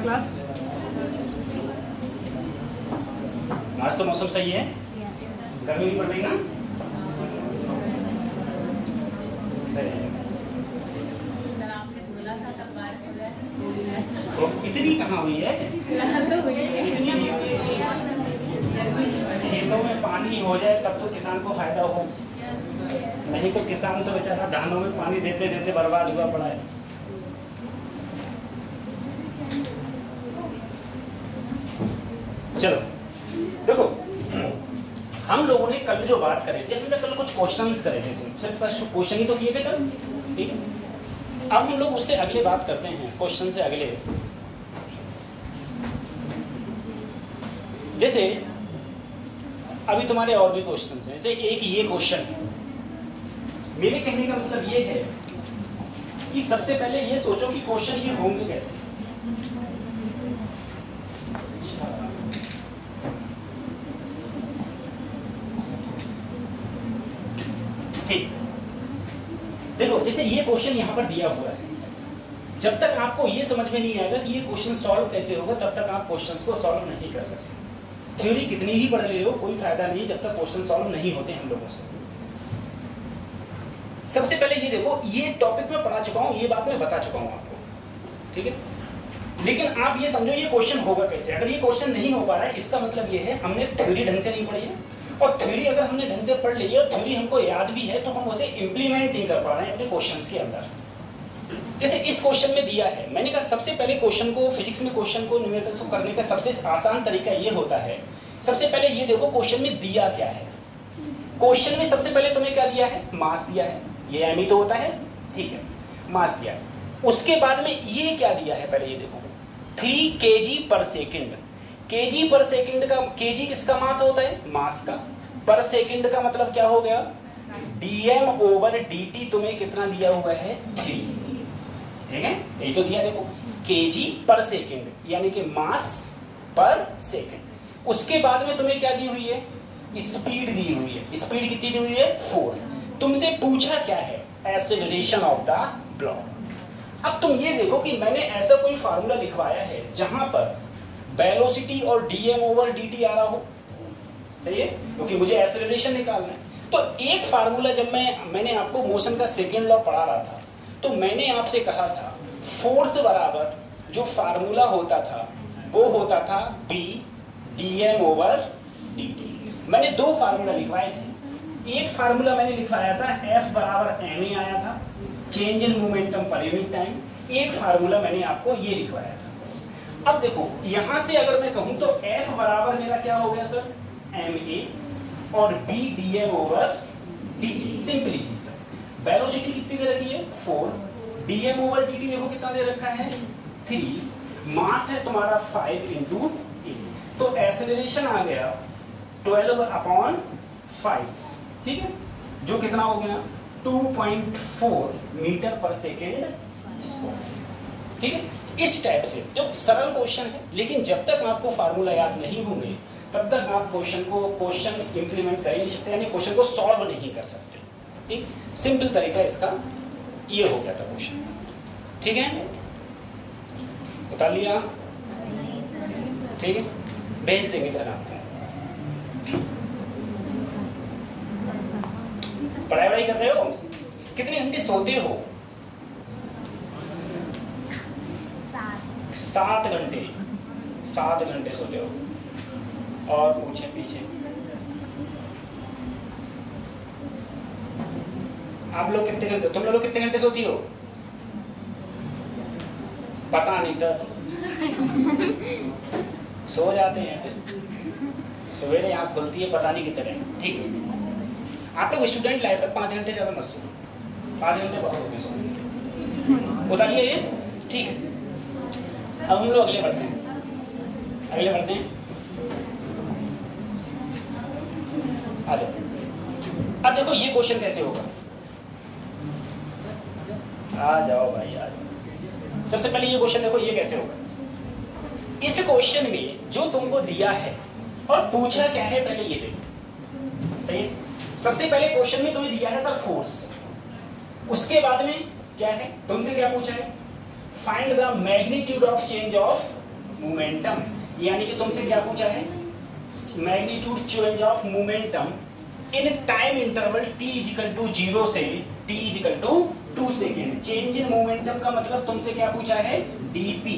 Class? आज तो मौसम सही है, गर्मी नहीं पड़ रही ना? तो इतनी कहाँ हुई है? इतनी खेतों में पानी हो जाए तब तो किसान को फायदा हो, नहीं तो किसान तो बेचारा धानों में पानी देते देते बर्बाद हुआ पड़ा है। चलो देखो, हम लोगों ने कल जो बात करे थे, हमने कल कुछ क्वेश्चंस करे थे, सिर्फ बस क्वेश्चन ही तो किए थे कल, ठीक है? अब हम लोग उससे अगले बात करते हैं, क्वेश्चन से अगले। जैसे अभी तुम्हारे और भी क्वेश्चंस हैं, जैसे एक ये क्वेश्चन है। मेरे कहने का मतलब ये है कि सबसे पहले ये सोचो कि क्वेश्चन ये होंगे कैसे। ठीक, देखो जैसे ये क्वेश्चन यहाँ पर दिया हुआ है, जब तक आपको ये समझ में नहीं आएगा कि ये क्वेश्चन सॉल्व कैसे होगा, तब तक आप क्वेश्चंस को सॉल्व नहीं कर सकते। थ्योरी कितनी ही पढ़ ले हो, कोई फायदा नहीं जब तक क्वेश्चन सॉल्व नहीं होते हम लोगों से। सबसे पहले ये देखो, ये टॉपिक में पढ़ा चुका हूँ, ये बात मैं बता चुका हूँ आपको, ठीक है? लेकिन आप ये समझो ये क्वेश्चन होगा कैसे। अगर ये क्वेश्चन नहीं हो पा रहा है, इसका मतलब ये है हमने थ्योरी ढंग से नहीं पढ़ी है, और थ्योरी अगर हमने ढंग से पढ़ ली है और थ्योरी हमको याद भी है, तो हम उसे इम्प्लीमेंट नहीं कर पा रहे हैं अपने क्वेश्चंस के अंदर। जैसे इस क्वेश्चन में दिया है, मैंने कहा सबसे पहले क्वेश्चन को, फिजिक्स में क्वेश्चन को, न्यूमेरिकल्स को करने का सबसे आसान तरीका ये होता है, सबसे पहले ये देखो क्वेश्चन में दिया क्या है। क्वेश्चन में सबसे पहले तुम्हें क्या दिया है? मास दिया है, ये एम ही तो होता है, ठीक है, मास दिया है। उसके बाद में ये क्या दिया है, पहले ये देखो 3 kg पर सेकेंड। kg पर सेकेंड का, kg किसका मास होता है? मास का। पर सेकेंड का मतलब क्या हो गया? dm/dt तुम्हें कितना दिया हुआ है? 3, ठीक है, यही तो दिया देखो, kg पर सेकेंड यानी कि मास पर सेकेंड। उसके बाद में तुम्हें क्या दी हुई है? स्पीड दी हुई है। स्पीड कितनी दी हुई है? 4। तुमसे पूछा क्या है? Acceleration of the block. अब तुम ये देखो कि मैंने ऐसा कोई फार्मूला लिखवाया है जहां पर वेलोसिटी और dm/dt आ रहा हो, सही है, क्योंकि मुझे एक्सेलरेशन निकालना है। तो एक फार्मूला जब मैंने आपको मोशन का सेकेंड लॉ पढ़ा रहा था, तो मैंने आपसे कहा था फोर्स बराबर जो फार्मूला होता था वो होता था b dm/dt। मैंने 2 फार्मूला लिखवाए थे। एक फार्मूला मैंने लिखवाया था F बराबर ma आया था, change in momentum per unit time. एक फार्मूला मैंने आपको ये लिखवाया था। अब देखो यहां से अगर मैं कहूं तो F बराबर मेरा क्या हो गया सर? ma और b dm/dt। सिंपली चीज है। वेलोसिटी कितनी दे रखी है? 4। dm/dt देखो कितना दे रखा है? 3। मास है तुम्हारा 5 × 8, तो एक्सेलरेशन आ गया 12/5, ठीक है, जो कितना हो गया? 2.4 मीटर पर सेकेंड स्क्वायर, ठीक है। इस टाइप से जो सरल क्वेश्चन है, लेकिन जब तक आपको फार्मूला याद नहीं होंगे तब तक आप क्वेश्चन इंप्लीमेंट कर ही नहीं सकते, यानी क्वेश्चन को सॉल्व नहीं कर सकते। ठीक, सिंपल तरीका इसका ये हो गया था क्वेश्चन, ठीक है, उतार लिया, ठीक है, भेज देंगे फिर आपको। पढ़ाई वढ़ाई कर रहे हो? कितने घंटे सोते हो? 7 घंटे। 7 घंटे सोते हो। और पूछे पीछे आप लोग कितने घंटे, तुम लोग कितने घंटे सोती हो? पता नहीं सर। सो जाते हैं, सवेरे आँख खुलती है पता नहीं कितने। ठीक है, आप लोग स्टूडेंट लाइफ है, 5 घंटे ज़्यादा मत सो, 5 घंटे बहुत होते हैं। बताइए ये, ठीक है। अब हम लोग अगले बढ़ते हैं, अगले बढ़ते हैं। आ जाओ। अब देखो ये क्वेश्चन कैसे होगा। आ जाओ भाई, आ जाओ। सबसे पहले ये क्वेश्चन देखो, ये कैसे होगा। इस क्वेश्चन में जो तुमको दिया है और पूछा क्या है, पहले ये देखो, सही है। सबसे पहले क्वेश्चन में तुम्हें दिया है सर फोर्स, उसके बाद में क्या है, तुमसे क्या पूछा है? Find the magnitude of change of momentum, यानी कि तुमसे क्या पूछा है, magnitude change of momentum in time interval t equal to 0 से t equal to 2 second. Change in momentum का मतलब तुमसे क्या पूछा है, dp,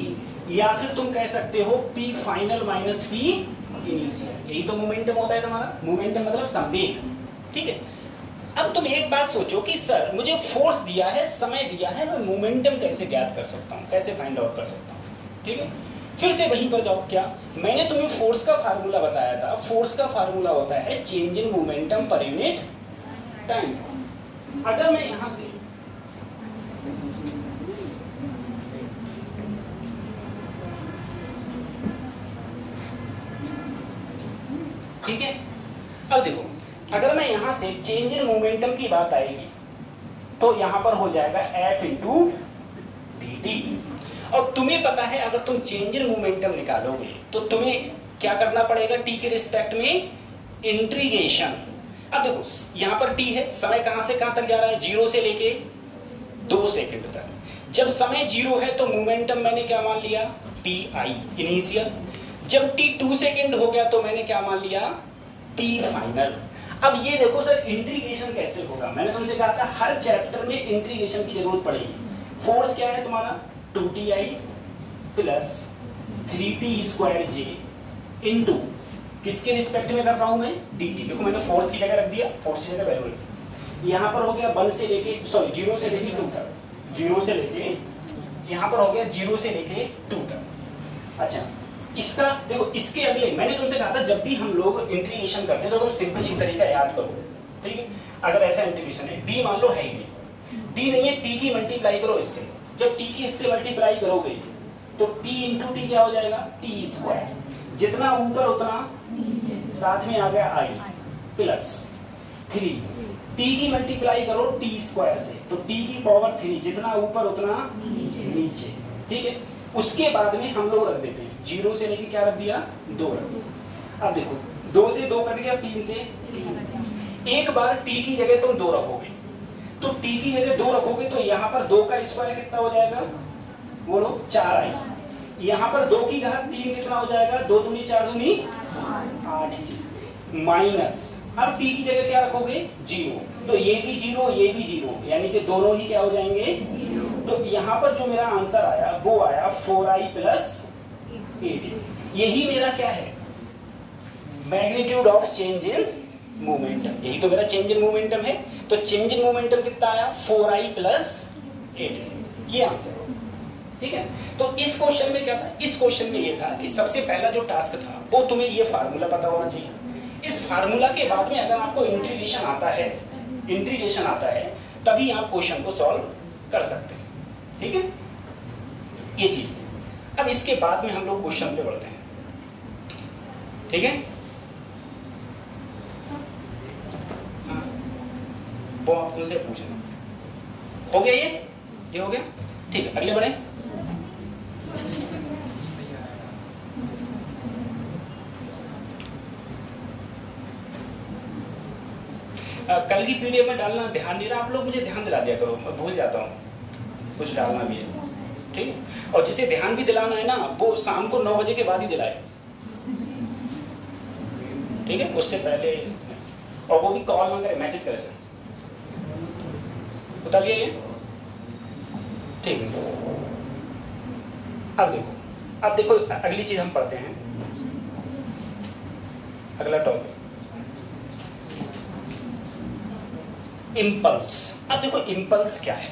या फिर तुम कह सकते हो p final minus p initial. यही तो मोमेंटम होता है तुम्हारा, मोमेंटम मतलब संवेग, ठीक है। अब तुम एक बात सोचो कि सर मुझे फोर्स दिया है, समय दिया है, मैं मोमेंटम कैसे ज्ञात कर सकता हूँ, कैसे फाइंड आउट कर सकता हूँ, ठीक है। फिर से वहीं पर जाओ, क्या मैंने तुम्हें फोर्स का फार्मूला बताया था, फोर्स का फार्मूला होता है change in momentum per unit time. अगर मैं यहां से ठीक है, अब देखो अगर मैं यहां से चेंज इन मोमेंटम की बात आएगी तो यहां पर हो जाएगा F इंटू dt। और तुम्हें पता है अगर तुम चेंज इन मोमेंटम निकालोगे तो तुम्हें क्या करना पड़ेगा, t के रिस्पेक्ट में इंटीग्रेशन। अब देखो यहां पर t है, समय कहां से कहां तक जा रहा है, 0 से लेके 2 सेकंड तक। जब समय 0 है तो मोमेंटम मैंने क्या मान लिया, pi इनिशियल। जब t 2 सेकंड हो गया तो मैंने क्या मान लिया, p फाइनल। अब ये देखो सर इंटीग्रेशन कैसे होगा, मैंने तुमसे कहा था हर चैप्टर में इंटीग्रेशन की जरूरत पड़ेगी। फोर्स क्या है तुम्हारा, 2ti plus 3t square J into किसके रिस्पेक्ट में कर रहा हूं मैं, dt। देखो मैंने फोर्स की जगह रख दिया, फोर्स की जगह वैल्यू रख दी। यहाँ पर हो गया 1 से लेके, सॉरी 0 से लेके 2 तक, 0 से लेके यहाँ पर हो गया 0 से लेके 2 तक। अच्छा इसका देखो, इसके अगले मैंने तुमसे कहा था जब भी हम लोग इंटीग्रेशन करते हैं तो तुम सिंपल एक तरीका याद करो, ठीक है। अगर ऐसा इंटीग्रेशन है, d मान लो है ही नहीं, d नहीं है, t की मल्टीप्लाई करो इससे। जब t की इससे मल्टीप्लाई करोगे तो t इंटू टी क्या हो जाएगा, t स्क्वायर। जितना ऊपर उतना साथ में आ गया i प्लस 3, t की मल्टीप्लाई करो t स्क्वायर से तो t की पावर 3, जितना ऊपर उतना नीचे, ठीक है। उसके बाद में हम लोग रख देते हैं 0 से लेके क्या रख दिया, 2 रख दिया। अब देखो 2 से 2 कट गया, 3 से 3। एक बार t की जगह तुम 2 रखोगे तो t की जगह 2 रखोगे तो यहाँ पर 2 का स्क्वायर कितना हो जाएगा, बोलो 4i। यहाँ पर 2 की घात 3 कितना हो जाएगा, 2 दूनी 4 दूनी 8 माइनस, अब t की जगह क्या रखोगे, 0। तो ये भी 0 ये भी 0, यानी कि दोनों ही क्या हो जाएंगे। तो यहाँ पर जो मेरा आंसर आया वो आया 4i प्लस 8। यही मेरा क्या है, magnitude of change in momentum. यही तो मेरा चेंज इन मोमेंटम है। तो चेंज इन मोमेंटम कितना आया, 4i प्लस 8, ये आंसर हो, ठीक है। तो इस क्वेश्चन में क्या था, इस क्वेश्चन में ये था कि सबसे पहला जो टास्क था वो तुम्हें ये फार्मूला पता होना चाहिए। इस फार्मूला के बाद में अगर आपको इंटीग्रेशन आता है, इंटीग्रेशन आता है तभी आप क्वेश्चन को सॉल्व कर सकते हैं, ठीक है। ये चीज थी। अब इसके बाद में हम लोग क्वेश्चन पे बढ़ते हैं, ठीक है। हाँ वो आप उनसे पूछना, हो गया ये हो गया, ठीक है। अगले बढ़े। कल की पीडीएफ में डालना ध्यान नहीं रहा आप लोग, मुझे ध्यान दिला दिया करो, मैं भूल जाता हूँ, कुछ डालना भी है, ठीक है। और जिसे ध्यान भी दिलाना है ना वो शाम को 9 बजे के बाद ही दिलाए, ठीक है, उससे पहले। और वो भी कॉल ना करे, मैसेज करे सर, बता लिया ये, ठीक है। अब देखो अगली चीज हम पढ़ते हैं, अगला टॉपिक इम्पल्स। अब देखो इम्पल्स क्या है,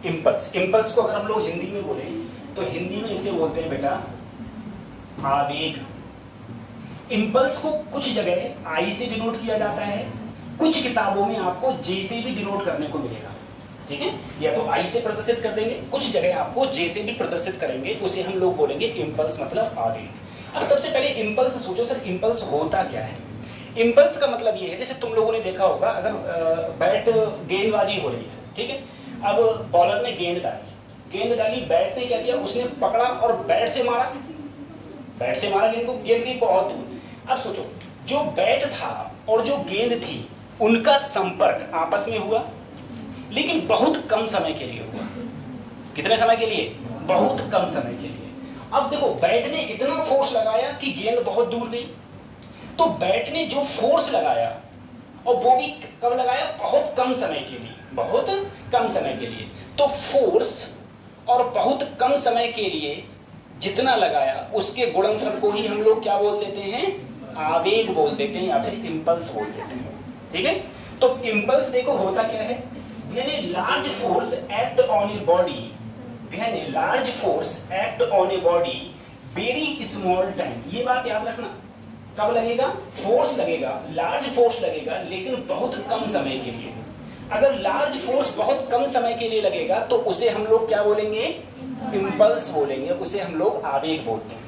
इम्पल्स को अगर हम लोग हिंदी में बोले तो हिंदी में इसे बोलते हैं बेटा आवेग। इम्पल्स को कुछ जगह आई से डिनोट किया जाता है, कुछ किताबों में आपको जे से भी डिनोट करने को मिलेगा, ठीक है। या तो आई से प्रदर्शित कर देंगे, कुछ जगह आपको जे से भी प्रदर्शित करेंगे, उसे हम लोग बोलेंगे इम्पल्स मतलब आवेग। अब सबसे पहले इम्पल्स सोचो सर, इम्पल्स होता क्या है। इम्पल्स का मतलब ये है, जैसे तुम लोगों ने देखा होगा अगर बैट गेंदबाजी हो रही है, ठीक है। अब बॉलर ने गेंद डाली, बैट ने क्या किया, उसने पकड़ा और बैट से मारा गेंद को, गेंद गई बहुत दूर। अब सोचो जो बैट था और जो गेंद थी उनका संपर्क आपस में हुआ, लेकिन बहुत कम समय के लिए हुआ। कितने समय के लिए, बहुत कम समय के लिए। अब देखो बैट ने इतना फोर्स लगाया कि गेंद बहुत दूर गई, तो बैट ने जो फोर्स लगाया और वो भी कब लगाया, बहुत कम समय के लिए, बहुत कम समय के लिए। तो फोर्स और बहुत कम समय के लिए जितना लगाया उसके गुणनफल को ही हम लोग क्या बोल देते हैं, आवेग बोल देते हैं या फिर इम्पल्स बोल देते हैं। ठीक है, तो इम्पल्स देखो होता क्या है, when a large force act on a body, when a large force act on a body very small time. ये बात याद रखना, कब लगेगा, फोर्स लगेगा, लार्ज फोर्स लगेगा लेकिन बहुत कम समय के लिए। अगर लार्ज फोर्स बहुत कम समय के लिए लगेगा तो उसे हम लोग क्या बोलेंगे, इम्पल्स बोलेंगे, उसे हम लोग आवेग बोलते हैं।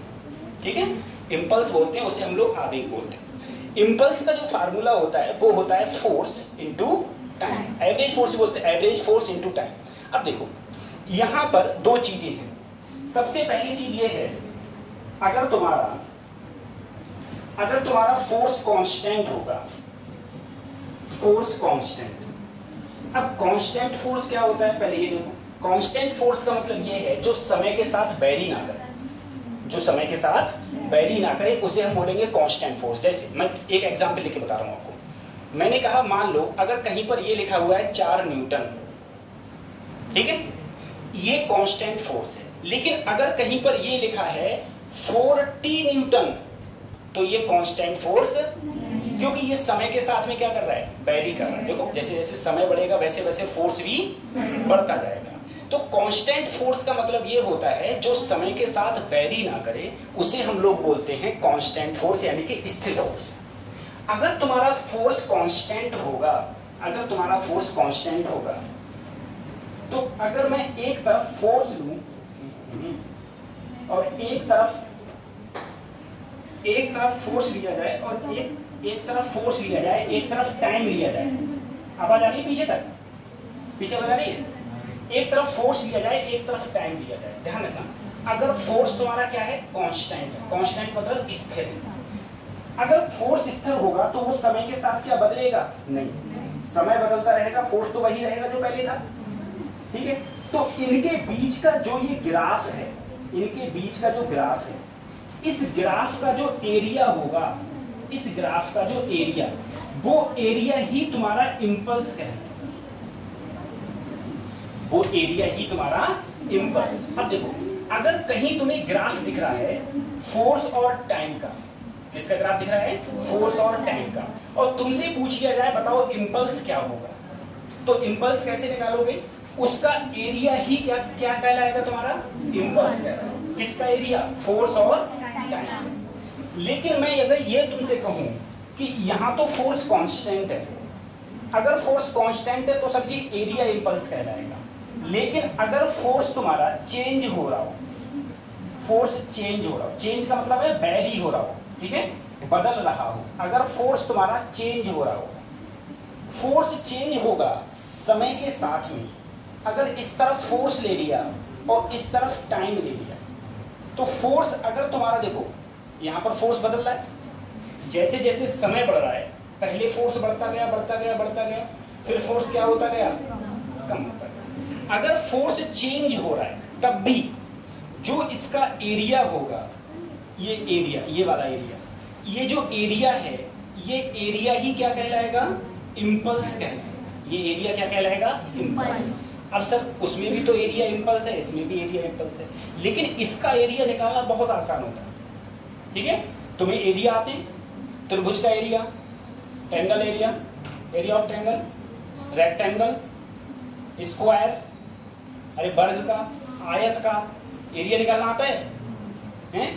ठीक है, इम्पल्स बोलते हैं, उसे हम लोग आवेग बोलते हैं। इम्पल्स का जो फार्मूला होता है वो होता है force into time, average force बोलते हैं, एवरेज फोर्स इनटू टाइम। अब देखो यहां पर दो चीजें हैं। सबसे पहली चीज ये है, अगर तुम्हारा फोर्स कांस्टेंट होगा, फोर्स कांस्टेंट। अब कांस्टेंट फोर्स क्या होता है, पहले ये देखो, कांस्टेंट फोर्स का मतलब ये है जो समय के साथ वेरी ना करे, जो समय के साथ वेरी ना करे उसे हम बोलेंगे कांस्टेंट फोर्स। जैसे मैं एक एग्जांपल लेके बता रहा हूं आपको। मैंने कहा मान लो अगर कहीं पर ये लिखा हुआ है 4 न्यूटन, ठीक है, ये कांस्टेंट फोर्स है। लेकिन अगर कहीं पर ये लिखा है 40 न्यूटन तो ये कांस्टेंट फोर्स, क्योंकि ये समय के साथ में क्या कर रहा है, वेरी कर रहा है। देखो जैसे जैसे समय बढ़ेगा वैसे वैसे फोर्स भी बढ़ता जाएगा। तो कांस्टेंट फोर्स का मतलब ये होता है जो समय के साथ वेरी ना करे, उसे हम लोग बोलते हैं कांस्टेंट फोर्स, यानी कि स्थिर फोर्स। अगर तुम्हारा फोर्स कांस्टेंट होगा, अगर तुम्हारा फोर्स कांस्टेंट होगा तो अगर मैं एक तरफ फोर्स लूं और एक तरफ फोर्स लिया जाए और एक तरफ फोर्स लिया जाए, एक तरफ टाइम लिया जाए, आवाज आ रही है पीछे तक, पीछे बता रही है, एक तरफ फोर्स लिया जाए एक तरफ टाइम लिया जाए। ध्यान रखना, अगर फोर्स तुम्हारा क्या है, कांस्टेंट है, कांस्टेंट मतलब स्थिर है। अगर फोर्स स्थिर होगा तो वो समय के साथ क्या बदलेगा, नहीं, समय बदलता रहेगा, फोर्स तो वही रहेगा जो पहले था। ठीक है, तो इनके बीच का जो ये ग्राफ है, इनके बीच का जो ग्राफ है, इस ग्राफ का जो एरिया होगा, इस ग्राफ का जो एरिया, वो एरिया ही तुम्हारा इंपल्स कहलाएगा, वो एरिया ही तुम्हारा इंपल्स। अब देखो अगर कहीं तुम्हें ग्राफ दिख रहा है फोर्स और टाइम का, किसका ग्राफ दिख रहा है, फोर्स और टाइम का, और तुमसे पूछ लिया जाए बताओ इंपल्स क्या होगा, तो इंपल्स कैसे निकालोगे, उसका एरिया ही क्या क्या कहलाएगा, तुम्हारा इंपल्स कहलाएगा। किसका एरिया, फोर्स और टाइम। लेकिन मैं अगर ये तुमसे कहूं कि यहां तो फोर्स कांस्टेंट है, अगर फोर्स कांस्टेंट है तो समझिए एरिया इंपल्स कहलाएगा। लेकिन अगर फोर्स तुम्हारा चेंज हो रहा हो, फोर्स चेंज हो रहा हो, चेंज का मतलब है वेरी हो रहा हो, ठीक है, बदल रहा हो, अगर फोर्स तुम्हारा चेंज हो रहा हो, फोर्स चेंज होगा समय के साथ में। अगर इस तरफ फोर्स ले लिया और इस तरफ टाइम ले लिया तो फोर्स, अगर तुम्हारा देखो यहां पर फोर्स बदल रहा है, जैसे जैसे समय बढ़ रहा है, पहले फोर्स बढ़ता गया बढ़ता गया बढ़ता गया, फिर फोर्स क्या होता गया, कम होता गया। अगर फोर्स चेंज हो रहा है तब भी जो इसका एरिया होगा, ये एरिया, ये वाला एरिया, ये जो एरिया है, ये एरिया ही क्या कहलाएगा, इंपल्स कहलाएगा। ये एरिया क्या कहलाएगा, इंपल्स। अब सर उसमें भी तो एरिया इंपल्स है, इसमें भी एरिया इंपल्स है, लेकिन इसका एरिया निकालना बहुत आसान होता है। ठीक है, तुम्हें एरिया आते हैं, त्रिभुज का area, triangle area, area of triangle, rectangle, square, अरे वर्ग का, आयत का एरिया निकालना आता है, हैं?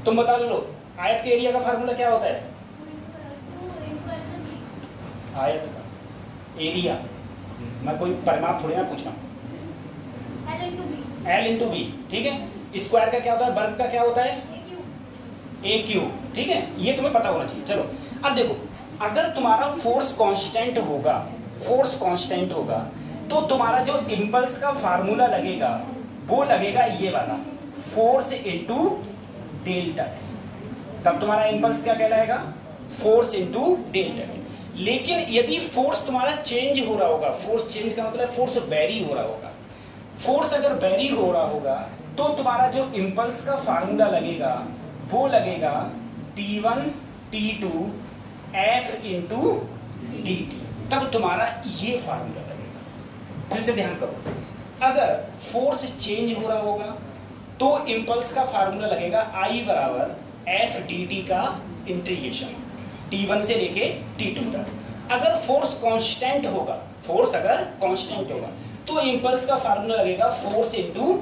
तुम बता लो आयत के एरिया का फार्मूला क्या होता है, आयत का एरिया, मैं कोई परिमाप थोड़ी ना पूछ रहा हूँ, L इंटू बी, ठीक है। स्क्वायर का क्या होता है, वर्ग का क्या होता है, ए क्यू, ठीक है, ये तुम्हें पता होना चाहिए। चलो अब देखो, अगर तुम्हारा फोर्स कांस्टेंट होगा, फोर्स कांस्टेंट होगा तो तुम्हारा जो इंपल्स का फार्मूला लगेगा वो लगेगा ये वाला, फोर्स इनटू डेल्टा, तब तुम्हारा इंपल्स क्या कहलाएगा, फोर्स इनटू डेल्टा। लेकिन यदि फोर्स तुम्हारा चेंज हो रहा होगा, फोर्स चेंज का मतलब फोर्स वेरी हो रहा होगा, फोर्स अगर वेरी हो रहा होगा तो तुम्हारा जो इम्पल्स का फार्मूला लगेगा वो लगेगा T1 T2 F into dt। तब तुम्हारा ये फार्मूला लगेगा। फिर से ध्यान करो, अगर फोर्स चेंज हो रहा होगा तो इम्पल्स का फार्मूला लगेगा I बराबर F dt का इंटीग्रेशन T1 से लेके T2 तक। अगर फोर्स कांस्टेंट होगा, फोर्स अगर कांस्टेंट होगा तो इम्पल्स का फार्मूला लगेगा force into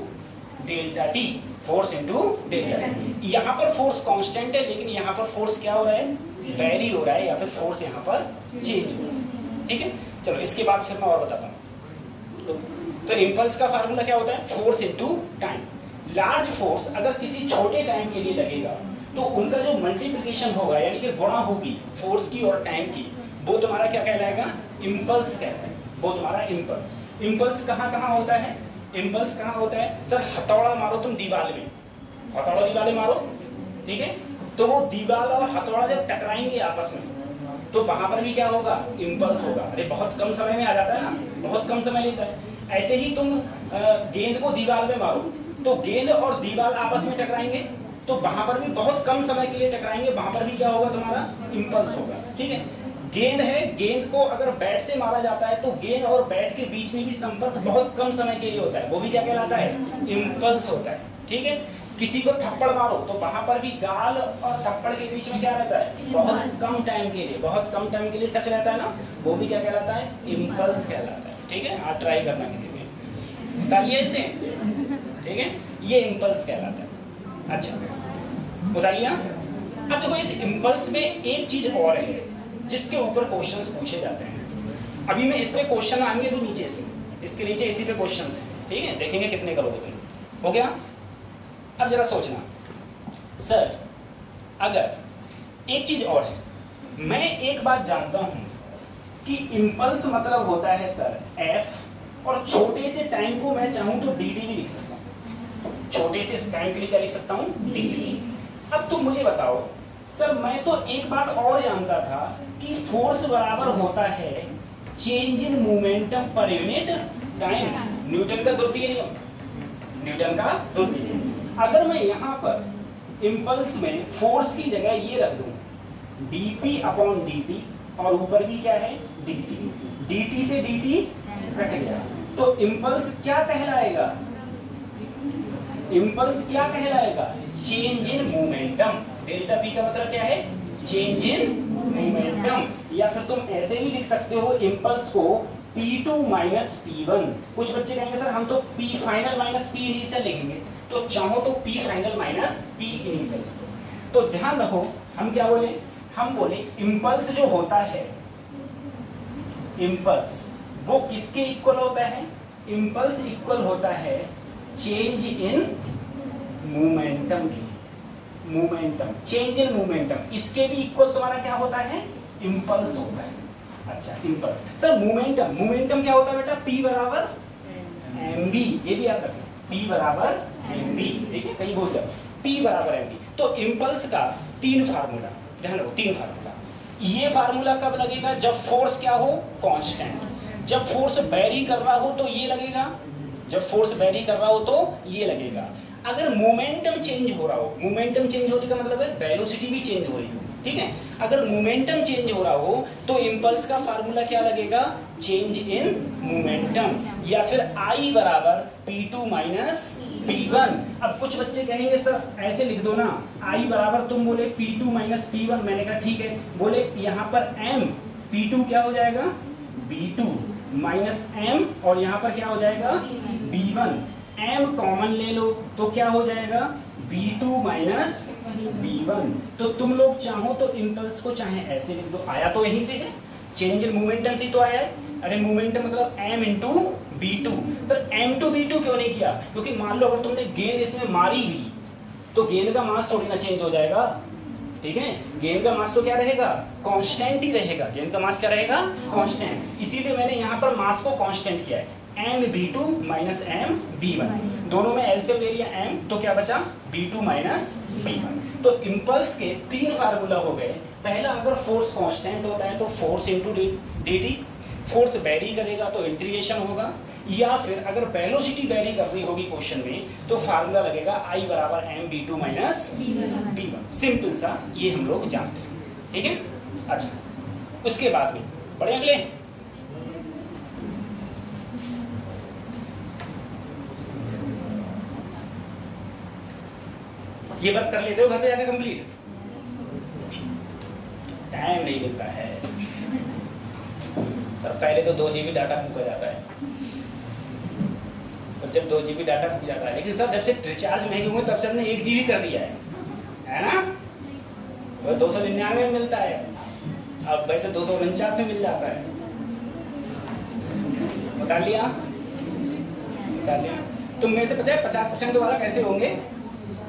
delta T, force into delta T. यहाँ पर फोर्स कांस्टेंट है लेकिन यहाँ पर फोर्स क्या हो रहा है, वेरी हो रहा है, या फिर फोर्स यहाँ पर चेंज हो रहा है। ठीक है, चलो इसके बाद फिर मैं और बताता हूँ। तो इम्पल्स का फार्मूला क्या होता है, force into time. Large force अगर किसी छोटे टाइम के लिए लगेगा तो उनका जो मल्टीप्लिकेशन होगा यानी कि गुणा होगी फोर्स की और टाइम की, वो तुम्हारा क्या कहलाएगा, इम्पल्स कहलाएगा। वो तुम्हारा इम्पल्स। इम्पल्स कहाँ कहाँ होता है, इम्पल्स कहाँ होता है, सर हथौड़ा मारो तुम दीवार में, हथौड़ा दीवार में मारो, ठीक है, तो वो दीवार और हथौड़ा जब टकराएंगे आपस में तो वहां पर भी क्या होगा, इम्पल्स होगा। अरे बहुत कम समय में आ जाता है ना, बहुत कम समय लेता है। ऐसे ही तुम गेंद को दीवार में मारो तो गेंद और दीवार आपस में टकराएंगे तो वहां पर भी बहुत कम समय के लिए टकराएंगे, वहां पर भी क्या होगा, तुम्हारा इम्पल्स होगा। ठीक है, गेंद है, गेंद को अगर बैट से मारा जाता है तो गेंद और बैट के बीच में भी संपर्क बहुत कम समय के लिए होता है, वो भी क्या कहलाता है, इम्पल्स होता है। ठीक है, किसी को थप्पड़ मारो तो वहां पर भी गाल और थप्पड़ के बीच में क्या रहता है, बहुत कम टाइम के लिए, बहुत कम टाइम के लिए टच रहता है ना, वो भी क्या कहलाता है, इम्पल्स कहलाता है। ठीक है, आप ट्राई करना किसी भी, बताइए इसे। ठीक है, ये इम्पल्स कहलाता है। अच्छा बताइए, अब देखो इस इम्पल्स में एक चीज और है जिसके ऊपर क्वेश्चंस पूछे जाते हैं। अभी मैं इस पे क्वेश्चन आएंगे तो नीचे से, इसके नीचे इसी पे क्वेश्चंस है। ठीक है, देखेंगे कितने करोगे तुम। हो गया, अब जरा सोचना, सर अगर एक चीज और है, मैं एक बात जानता हूं कि इम्पल्स मतलब होता है सर एफ, और छोटे से टाइम को मैं चाहूं तो डी टी भी लिख सकता हूं, छोटे से टाइम के लिए क्या लिख सकता हूं, डी टी। अब तुम मुझे बताओ सर, मैं तो एक बात और जानता था कि फोर्स बराबर होता है change in momentum per unit time, Newton का द्वितीय नियम, न्यूटन का द्वितीय। अगर मैं यहाँ पर इम्पल्स में फोर्स की जगह ये रख दूं dp अपॉन dt, और ऊपर भी क्या है, dt, dt से dt कट गया, तो इम्पल्स क्या कहलाएगा, इम्पल्स क्या कहलाएगा, change in momentum. Delta p का मतलब क्या है, चेंज इन मोमेंटम। या फिर तुम ऐसे भी लिख सकते हो इम्पल्स को p2 माइनस p1। कुछ बच्चे कहेंगे सर हम तो p final minus p initial लिखेंगे, तो चाहो तो p final minus p initial. तो ध्यान रखो, हम क्या बोले, हम बोले इम्पल्स जो होता है, इम्पल्स वो किसके इक्वल होता है, इम्पल्स इक्वल होता है चेंज इन मोमेंटम की, मोमेंटम, चेंज इन मोमेंटम, इसके भी इक्वल तुम्हारा क्या होता है, इम्पल्स होता है। अच्छा इम्पल्स, सर मोमेंटम, मोमेंटम क्या होता है बेटा, p बराबर mv, ये भी याद रखना, p बराबर mv। ठीक है, कहीं भूल जाओ, p बराबर mv। तो इम्पल्स का तीन फार्मूला, ध्यान रखो, तीन फार्मूला। ये फार्मूला कब लगेगा, जब फोर्स क्या हो, कांस्टेंट। जब फोर्स वेरी कर रहा हो तो ये लगेगा, जब फोर्स वेरी कर रहा हो तो ये लगेगा। अगर मोमेंटम चेंज हो रहा हो, मोमेंटम चेंज होने का मतलब है वेलोसिटी भी चेंज हो रही हो, ठीक है, अगर मोमेंटम चेंज हो रहा हो तो इम्पल्स का फार्मूला क्या लगेगा, चेंज इन मोमेंटम, या फिर I बराबर P2 माइनस P1। अब कुछ बच्चे कहेंगे सर ऐसे लिख दो ना, I बराबर तुम बोले P2 माइनस P1, मैंने कहा ठीक है, बोले यहाँ पर M, P2 क्या हो जाएगा, B2 माइनस M, और यहाँ पर क्या हो जाएगा, B1। M कॉमन ले लो तो क्या हो जाएगा, B2 माइनस B1। तो तुम लोग चाहो तो इम्पल्स को चाहे ऐसे लिख दो, आया तो यहीं से है, चेंज इन मोमेंटम से तो आया है। अरे मोमेंटम मतलब M इंटू B2, पर M टू B2 क्यों नहीं किया, क्योंकि मान लो अगर तुमने गेंद इसमें मारी भी तो गेंद का मास थोड़ी ना चेंज हो जाएगा। ठीक है, गेंद का मास तो क्या रहेगा, कांस्टेंट ही रहेगा, गेंद का मास क्या रहेगा, कांस्टेंट। इसीलिए मैंने यहाँ पर मास को कांस्टेंट किया है, m b2 minus m b1, दोनों में एलसीएम ले लिया m, तो क्या बचा, b2 माइनस b1। तो इम्पल्स के तीन फार्मूला हो गए। पहला, अगर फोर्स कांस्टेंट होता है तो force into dt, force very करेगा तो इंटीग्रेशन होगा, या फिर अगर वेलोसिटी वेरी कर रही होगी क्वेश्चन में तो फार्मूला लगेगा I बराबर m v2 minus v1। Simple सा ये हम लोग जानते हैं, ठीक है। अच्छा, उसके बाद में बढ़े अगले, ये वर्क कर लेते हो घर पे जाकर कंप्लीट? टाइम नहीं मिलता है सर। पहले तो 2 GB डाटा फूका जाता है, और जब 2 GB डाटा फूक जाता है, लेकिन सर जब से रिचार्ज महंगे हुए तब से हमने 1 GB कर दिया है ना। वो 299 में मिलता है, अब वैसे 249 में मिल जाता है। बता लिया। तुम में से पता है 50% वाला कैसे होंगे?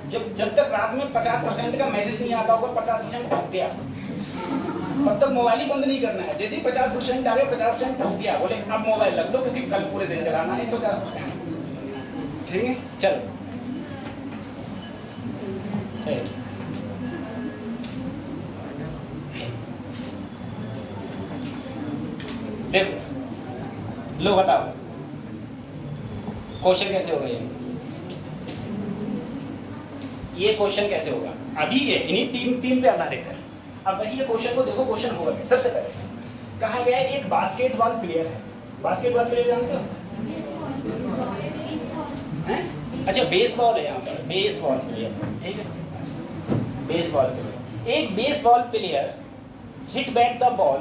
जब तक रात में 50% का मैसेज नहीं आता होगा, 50% ठोक दिया, तब तक मोबाइल ही बंद नहीं करना है। जैसे ही 50% आ गए, 50% ठोक दिया, बोले अब मोबाइल रख दो क्योंकि कल पूरे दिन चलाना है 50%। ठीक है, चलो सही। देखो लो बताओ क्वेश्चन कैसे होगा ये क्वेश्चन कैसे होगा? अभी ये इन्हीं तीन पे आधारित है। अब वही ये क्वेश्चन को देखो, क्वेश्चन होगा क्या? सबसे पहले कहा गया है एक बास्केटबॉल प्लेयर है। बास्केटबॉल प्लेयर जानते हो? अच्छा, बेसबॉल है यहाँ पर, बेसबॉल प्लेयर, ठीक है। बेसबॉल प्लेयर, एक baseball player hit back the ball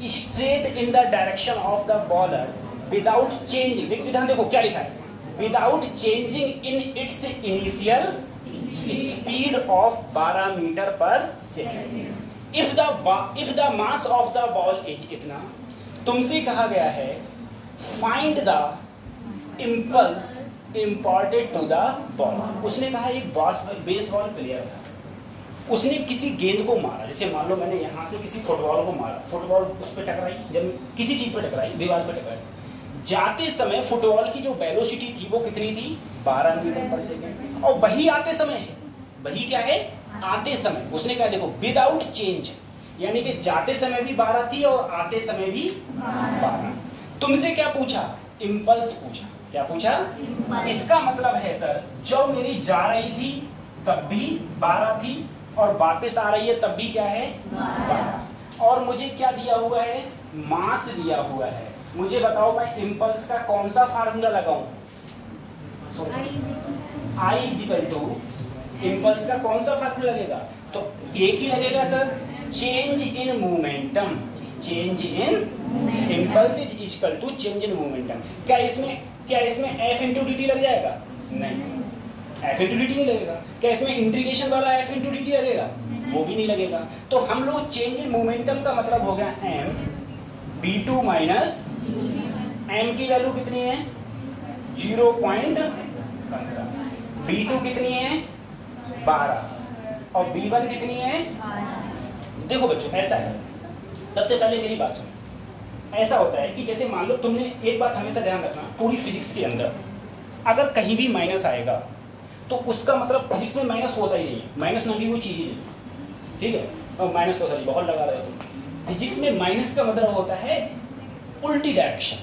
straight in the direction of the bowler without changing. देखो इधर देखो क्या लिखा है, without changing in its initial speed of 12 metre पर second. If the mass of the ball is इतना, तुमसे कहा गया है find the impulse imported to the ball. उसने कहा एक बेसबॉल प्लेयर था, उसने किसी गेंद को मारा। जैसे मान लो मैंने यहाँ से किसी फुटबॉल को मारा, फुटबॉल उस पर टकराई, जब किसी चीज पर टकराई, दीवार पर टकराई, जाते समय फुटबॉल की जो वेलोसिटी थी वो कितनी थी? 12 मीटर पर सेकेंड। और वही आते समय है, वही क्या है? आते समय। उसने कहा देखो विदाउट चेंज, यानी कि जाते समय भी 12 थी और आते समय भी 12। तुमसे क्या पूछा? इम्पल्स पूछा। क्या पूछा? इसका मतलब है सर जो मेरी जा रही थी तब भी 12 थी और वापस आ रही है तब भी क्या है? 12। और मुझे क्या दिया हुआ है? मास दिया हुआ है। मुझे बताओ मैं इम्पल्स का कौन सा फार्मूला लगाऊं? I इक्वल टू इम्पल्स का कौन सा फार्मूला लगेगा? तो एक ही लगेगा sir, change in momentum. Change in impulse is equal to change in momentum. क्या इसमें F इंटू dt लग जाएगा? नहीं, F इंटू dt नहीं लगेगा। क्या इसमें इंटीग्रेशन वाला F इंटू dt लगेगा? वो भी नहीं लगेगा। तो हम लोग चेंज इन मोमेंटम का मतलब हो गया m v2 माइनस m की वैल्यू कितनी है? 0.15। v2 कितनी है? 12 और v1 कितनी है? देखो बच्चों ऐसा है, सबसे पहले मेरी बात सुनो। ऐसा होता है कि जैसे मान लो तुमने एक बात हमेशा ध्यान रखना, पूरी फिजिक्स के अंदर अगर कहीं भी माइनस आएगा तो उसका मतलब फिजिक्स में माइनस होता ही नहीं है। माइनस नाम की कोई चीज ही नहीं, ठीक है। और माइनस तो सर बहुत लगा रहे हो। फिजिक्स में माइनस का मतलब होता है उल्टी डायरेक्शन।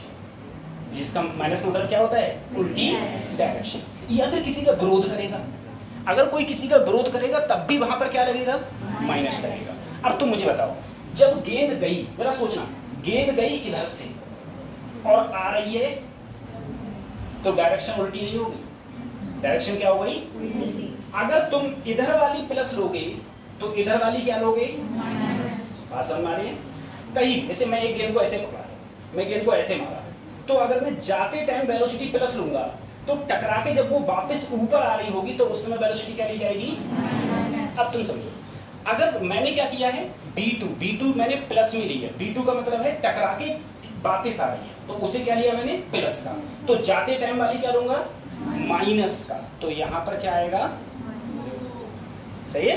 जिसका माइनस का मतलब क्या होता है? उल्टी डायरेक्शन। ये अगर किसी का विरोध करेगा, अगर कोई किसी का विरोध करेगा तब भी वहां पर क्या लगेगा? माइनस लगेगा। अब तुम मुझे बताओ, जब गेंद गई, जरा सोचना, गेंद गई इधर से और आ रही है तो डायरेक्शन उल्टी नहीं होगी? डायरेक्शन क्या हो गई? अगर तुम इधर वाली प्लस लोगे तो इधर वाली क्या लोगे? बात समझ में आ रही है? कहीं जैसे मैं एक गेंद को ऐसे पकड़ा, मैं गेंद को ऐसे मारा, तो अगर मैं जाते टाइम वेलोसिटी प्लस लूंगा तो टकरा के जब वो वापस ऊपर आ रही होगी तो उस समय वेलोसिटी क्या ली जाएगी? अब तुम समझो, अगर मैंने क्या किया है b2 मैंने प्लस में लिया। b2 का मतलब है टकरा के वापस आ रही है, तो उसे क्या लिया मैंने? प्लस का। तो जाते टाइम वाली क्या लूंगा? माइनस का। तो यहाँ पर क्या आएगा? सही है,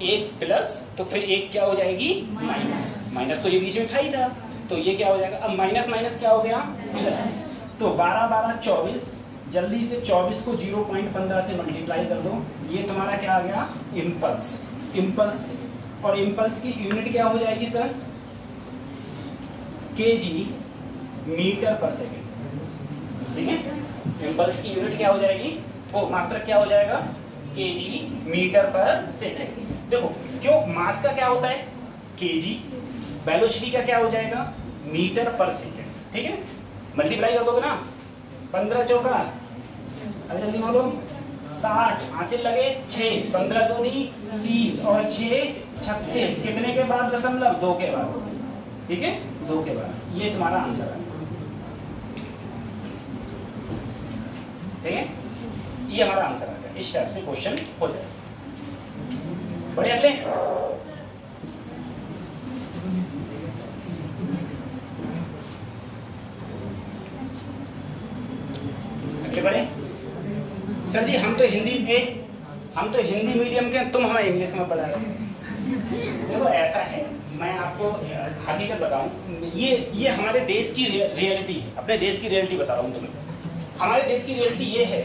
एक प्लस तो फिर एक क्या हो जाएगी? माइनस। माइनस तो ये बीच में था ही था, तो ये क्या हो जाएगा? अब माइनस माइनस क्या हो गया? प्लस। तो 12 12 24, जल्दी से 24 को 0.15 से मल्टीप्लाई कर दो। ये तुम्हारा क्या आ गया? इम्पल्स। इम्पल्स, और इम्पल्स की यूनिट क्या हो जाएगी सर? kg मीटर पर सेकेंड। ठीक है। इम्पल्स की यूनिट क्या हो जाएगी, वो मात्रक क्या हो जाएगा, केजी मीटर पर सेकेंड। देखो क्यों, मास का क्या होता है केजी, वेलोसिटी का क्या हो जाएगा मीटर पर सेकेंड, ठीक है। मल्टीप्लाई कर दोगे ना, 15 चौका, अरे जल्दी बोलो 60, हासिल लगे 6, 15 दूनी 30 और 6 36, कितने के बाद दशमलव, 2 के बाद, ठीक है 2 के बाद। ये तुम्हारा आंसर है, ठीक है, ये हमारा आंसर आ गया। इस टाइप से क्वेश्चन हो जाए। बढ़िया, अगले बढ़े। सर जी हम तो हिंदी मीडियम के, तुम हमें इंग्लिश में पढ़ा रहे हो। देखो ऐसा है, मैं आपको हकीकत बताऊं, ये हमारे देश की रियलिटी है, अपने देश की रियलिटी बता रहा हूँ तुम्हें। हमारे देश की रियलिटी ये है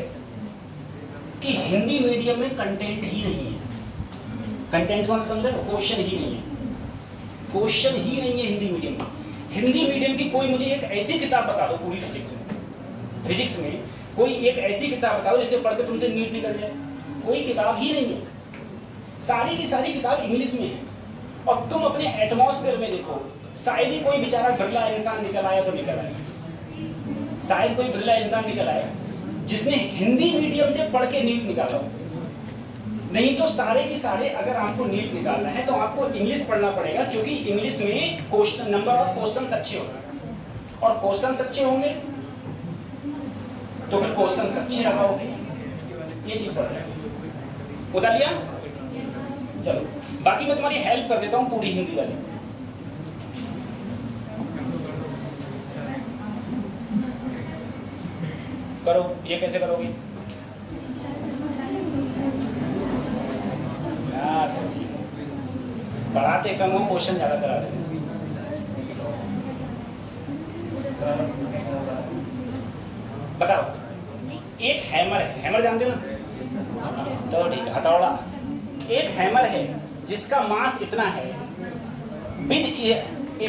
कि हिंदी मीडियम में कंटेंट ही नहीं है। कंटेंट को समझे, क्वेश्चन ही नहीं है, क्वेश्चन ही नहीं है हिंदी मीडियम में। हिंदी मीडियम की कोई मुझे एक ऐसी किताब बता दो पूरी फिजिक्स में कोई एक ऐसी किताब बताओ जिसे पढ़ के तुमसे नीट निकल जाए। कोई किताब ही नहीं है, सारी की सारी किताब इंग्लिश में है। और तुम अपने एटमॉस्फेयर में देखो, शायद ही कोई बेचारा बिरला इंसान निकल आया तो निकल आया, शायद कोई बिरला इंसान निकल आया जिसने हिंदी मीडियम से पढ़ के नीट निकाला हो। नहीं तो सारे की सारे अगर आपको नीट निकालना है तो आपको इंग्लिश पढ़ना पड़ेगा, क्योंकि इंग्लिश में क्वेश्चन नंबर ऑफ क्वेश्चंस अच्छे होंगे, और क्वेश्चंस अच्छे होंगे तो फिर क्वेश्चंस अच्छे लगाओगे, ये चीज पढ़ रहे बता लिया। चलो बाकी मैं तुम्हारी हेल्प कर देता हूँ पूरी हिंदी वाली। करो, ये कैसे करोगे? हाँ सर जी, पढ़ाते कम हो, क्वेश्चन ज्यादा करा देते। बताओ, एक हैमर है, हैमर जानते हो ना, तो ठीक है, हथौड़ा। एक हैमर है जिसका मास इतना है, विद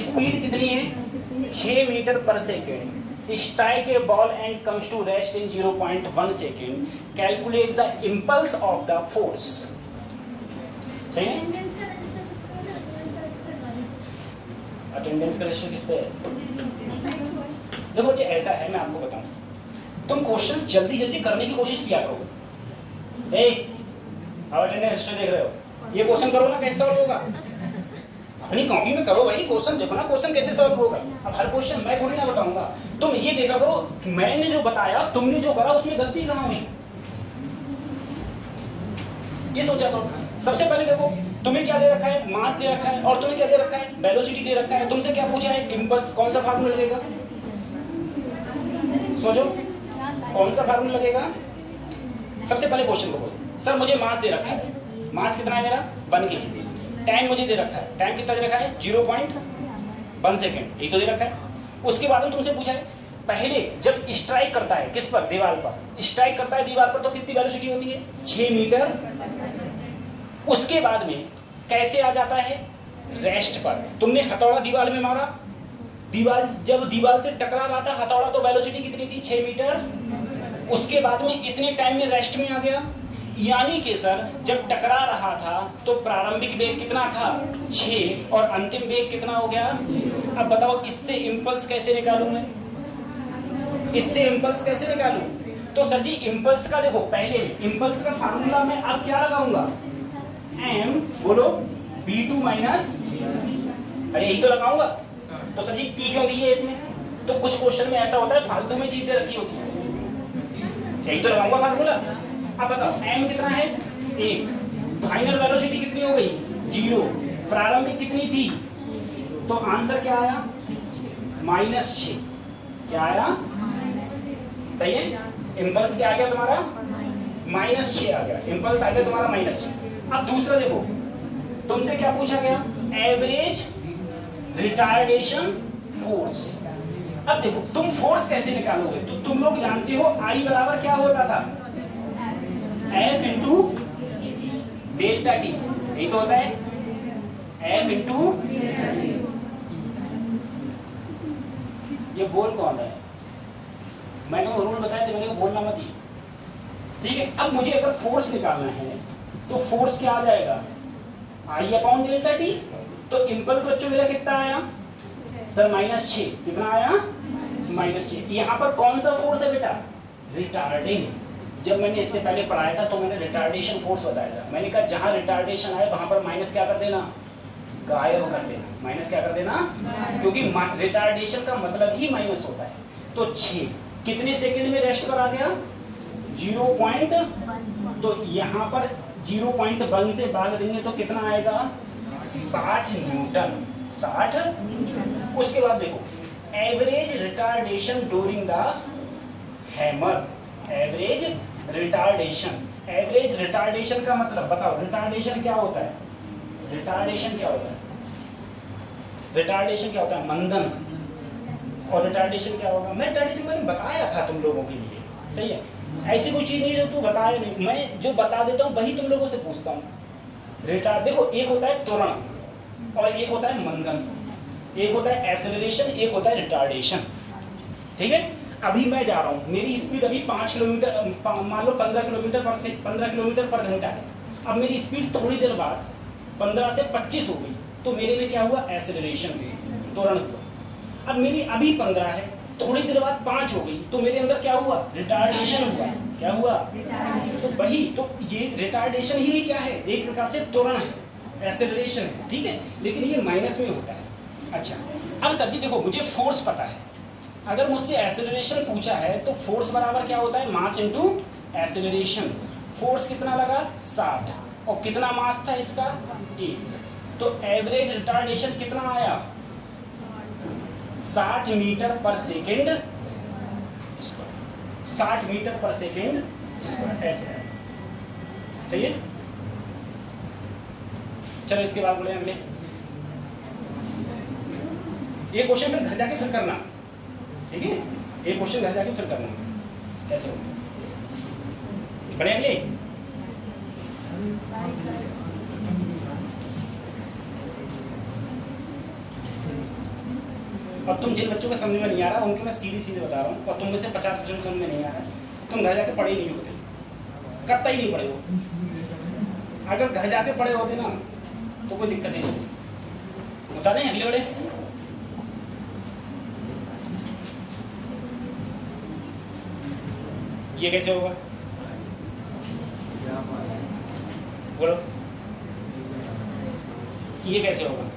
स्पीड कितनी है 6 मीटर पर second, strike a ball and comes to rest in 0.1 second, calculate the impulse of the force. सही है? अटेंडेंस का रजिस्टर किस पे है? देखो बच्चे ऐसा है, मैं आपको बताऊं, तुम क्वेश्चन जल्दी जल्दी करने की कोशिश किया करो। अटेंडेंस रजिस्टर देख रहे हो, ये क्वेश्चन करो ना, कैसे सॉल्व होगा? अपनी कॉपी में करो भाई, क्वेश्चन देखो ना, क्वेश्चन कैसे सॉल्व होगा। अब हर क्वेश्चन मैं थोड़ी ना बताऊंगा, तुम ये देखा करो मैंने जो बताया तुमने जो करा उसमें गलती कहाँ हुई, ये सोचा करो। सबसे पहले देखो तुम्हें क्या दे रखा है, मास दे रखा है, और तुम्हें क्या दे रखा है, वेलोसिटी दे रखा है। तुमसे क्या पूछा है, इंपल्स, कौन सा फार्मूला लगेगा? सोचो कौन सा फार्मूला लगेगा। सबसे पहले क्वेश्चन को बोलो, सर मुझे मास दे रखा है, मास कितना है मेरा 1 kg, टाइम मुझे दे रखा है, टाइम कितना दे रखा है 0.1 सेकेंड, ये तो दे रखा है। उसके बाद में तुमसे पूछा है, पहले जब स्ट्राइक करता है किस पर, दीवार पर, स्ट्राइक करता है दीवार पर तो कितनी वेलोसिटी होती है 6 मीटर। उसके बाद में कैसे आ जाता है, रेस्ट पर। तुमने हथौड़ा दीवार में मारा, दीवार जब दीवार से टकरा रहा था हथौड़ा तो वेलोसिटी कितनी थी 6 मीटर। उसके बाद में इतने टाइम में रेस्ट में आ गया, यानी कि सर जब टकरा रहा था तो प्रारंभिक वेग कितना था 6 और अंतिम वेग कितना हो गया। अब बताओ इससे इंपल्स कैसे निकालूं मैं, इससे इंपल्स कैसे निकालूं? तो सर जी इंपल्स का देखो, पहले इंपल्स का फार्मूला मैं अब क्या लगाऊंगा, m बोलो v2 माइनस, अरे यही तो लगाऊंगा। तो सर जी p क्यों दी है इसमें, तो कुछ क्वेश्चन में ऐसा होता है फालतू में चीज दे रखी होती है, यही तो लगाऊंगा फार्मूला। अब बताओ m कितना है 1, फाइनल वेलोसिटी कितनी हो गई 0, प्रारंभिक कितनी थी, तो आंसर क्या आया -6। क्या आया, सही है, इंपल्स क्या आ गया तुम्हारा -6 आ गया, इंपल्स आ गया तुम्हारा -6। अब दूसरा देखो, तुमसे क्या पूछा गया, एवरेज रिटार्डेशन फोर्स। अब देखो तुम फोर्स कैसे निकालोगे, तो तुम लोग जानते हो I बराबर क्या होता था, F इंटू डेल्टा टी, यही तो होता है F इंटू, ये बोल कौन है, मैंने वो रूल बताया थे, मैंने वो बोलना मत ही, ठीक है। अब मुझे अगर फोर्स निकालना है तो फोर्स क्या आ जाएगा, आई अपॉन डेल्टा टी। तो इम्पल्स बच्चों मेरा कितना आया सर, -6। कितना आया, -6। यहाँ पर कौन सा फोर्स है बेटा, रिटार्डिंग। जब मैंने इससे पहले पढ़ाया था तो मैंने रिटार्डेशन फोर्स बताया था। मैंने कहा जहां रिटार्डेशन आए वहां पर माइनस क्या कर देना, गायब कर देना, माइनस क्या कर देना, क्योंकि रिटार्डेशन का मतलब ही माइनस होता है। तो 6 कितने सेकंड में रेस्ट पर आ गया, 0. तो यहाँ पर 0.1 से भाग देंगे तो कितना आएगा, 60 न्यूटन। 60। उसके बाद देखो average retardation during the hammer, average retardation. Average retardation का मतलब बताओ, रिटार्डेशन क्या होता है, रिटार्डेशन क्या होता है, रिटार्डेशन क्या होता है, मंदन। और रिटार्डेशन क्या होगा, मैं रिटार्डेशन मैंने बताया था तुम लोगों के लिए, सही है। ऐसी कोई चीज नहीं जो तू बताया नहीं, मैं जो बता देता हूँ वही तुम लोगों से पूछता हूँ। रिटार्ड देखो, एक होता है त्वरण और एक होता है मंदन, एक होता है एक्सेलरेशन, एक होता है रिटार्डेशन, ठीक है। अभी मैं जा रहा हूँ, मेरी स्पीड अभी 5 किलोमीटर, मान लो 15 किलोमीटर पर घंटा है। अब मेरी स्पीड थोड़ी देर बाद 15 से 25 हो गई, तो मेरे में क्या हुआ, एक्सेलरेशन, त्वरण हुआ। अब मेरी अभी 15 है, थोड़ी देर बाद 5 हो गई, तो मेरे अंदर क्या हुआ, रिटार्डेशन हुआ। क्या हुआ, तो वही तो ये रिटार्डेशन ही क्या है, एक प्रकार से त्वरण है, एक्सेलरेशन है, ठीक है। लेकिन ये माइनस में होता है। अच्छा, अब सर जी देखो, मुझे फोर्स पता है, अगर मुझसे एक्सेलरेशन पूछा है तो फोर्स बराबर क्या होता है, मास इनटू एक्सेलरेशन। फोर्स कितना लगा, 60, और कितना मास था इसका, 1। तो एवरेज रिटार्डेशन कितना आया, 60 मीटर पर सेकेंड, 60 मीटर पर सेकेंड, ऐसे है, सही है। चलो इसके बाद बोले अगले, ये क्वेश्चन फिर घर जाके फिर करना, ठीक है। ये क्वेश्चन घर जाके फिर करना, कैसे हो बड़े अगले। और तुम जिन बच्चों को समझ में नहीं आ रहा उनके मैं सीधे सीधे बता रहा हूँ, और तुम में से 50% समझ में नहीं आ रहा है, तुम घर जाके पढ़े नहीं होते, कतई नहीं पढ़े हो। अगर घर जाके पढ़े होते ना तो कोई दिक्कत ही नहीं। बता दें अगले बड़े, ये कैसे होगा, बोलो, ये कैसे होगा,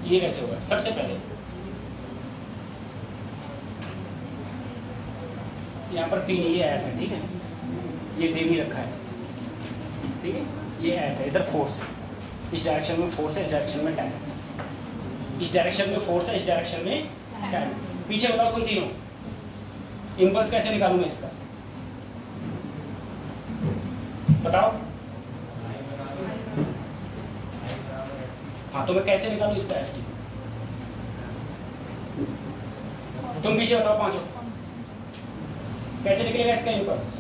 ये कैसे होगा। सबसे पहले यहाँ पर P नहीं, ये एफ है, ठीक है, ये डी भी रखा है, ठीक है, ये एफ है, इधर फोर्स है, इस डायरेक्शन में फोर्स है, इस डायरेक्शन में टाइम, इस डायरेक्शन में फोर्स है, इस डायरेक्शन में टाइम। पीछे बताओ तुम तीनों, इम्पल्स कैसे निकालूं मैं इसका, बताओ। हाँ, तो मैं कैसे निकालूं इसका एफ टी, तुम पीछे बताओ पांचों, कैसे निकलेगा इसका इम्पल्स,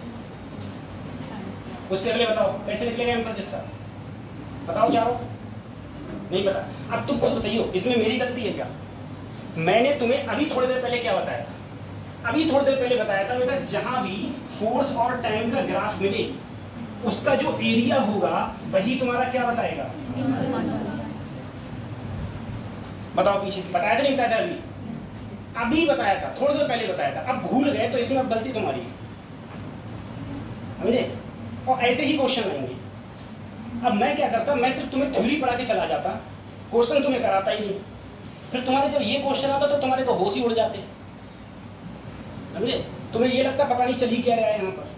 उससे अगले बताओ कैसे निकलेगा इम्पल्स इसका, बताओ चारों, नहीं पता। अब तुम खुद बताइयो, इसमें मेरी गलती है क्या। मैंने तुम्हें अभी थोड़ी देर पहले क्या बताया था, अभी थोड़ी देर पहले बताया था बेटा, जहां भी फोर्स और टाइम का ग्राफ मिले उसका जो एरिया होगा वही तुम्हारा क्या बताएगा, बताओ पीछे बताया था नहीं बताया था, अभी बताया था, थोड़ी देर पहले बताया था, अब भूल गए तो इसमें अब गलती तुम्हारी, समझे। और ऐसे ही क्वेश्चन आएंगे। अब मैं क्या करता, मैं सिर्फ तुम्हें थ्योरी पढ़ा के चला जाता, क्वेश्चन तुम्हें कराता ही नहीं। फिर तुम्हारे जब ये क्वेश्चन आता तो तुम्हारे तो होश ही उड़ जाते, समझे। तुम्हें ये लगता पता नहीं चली क्या रहा है यहाँ पर।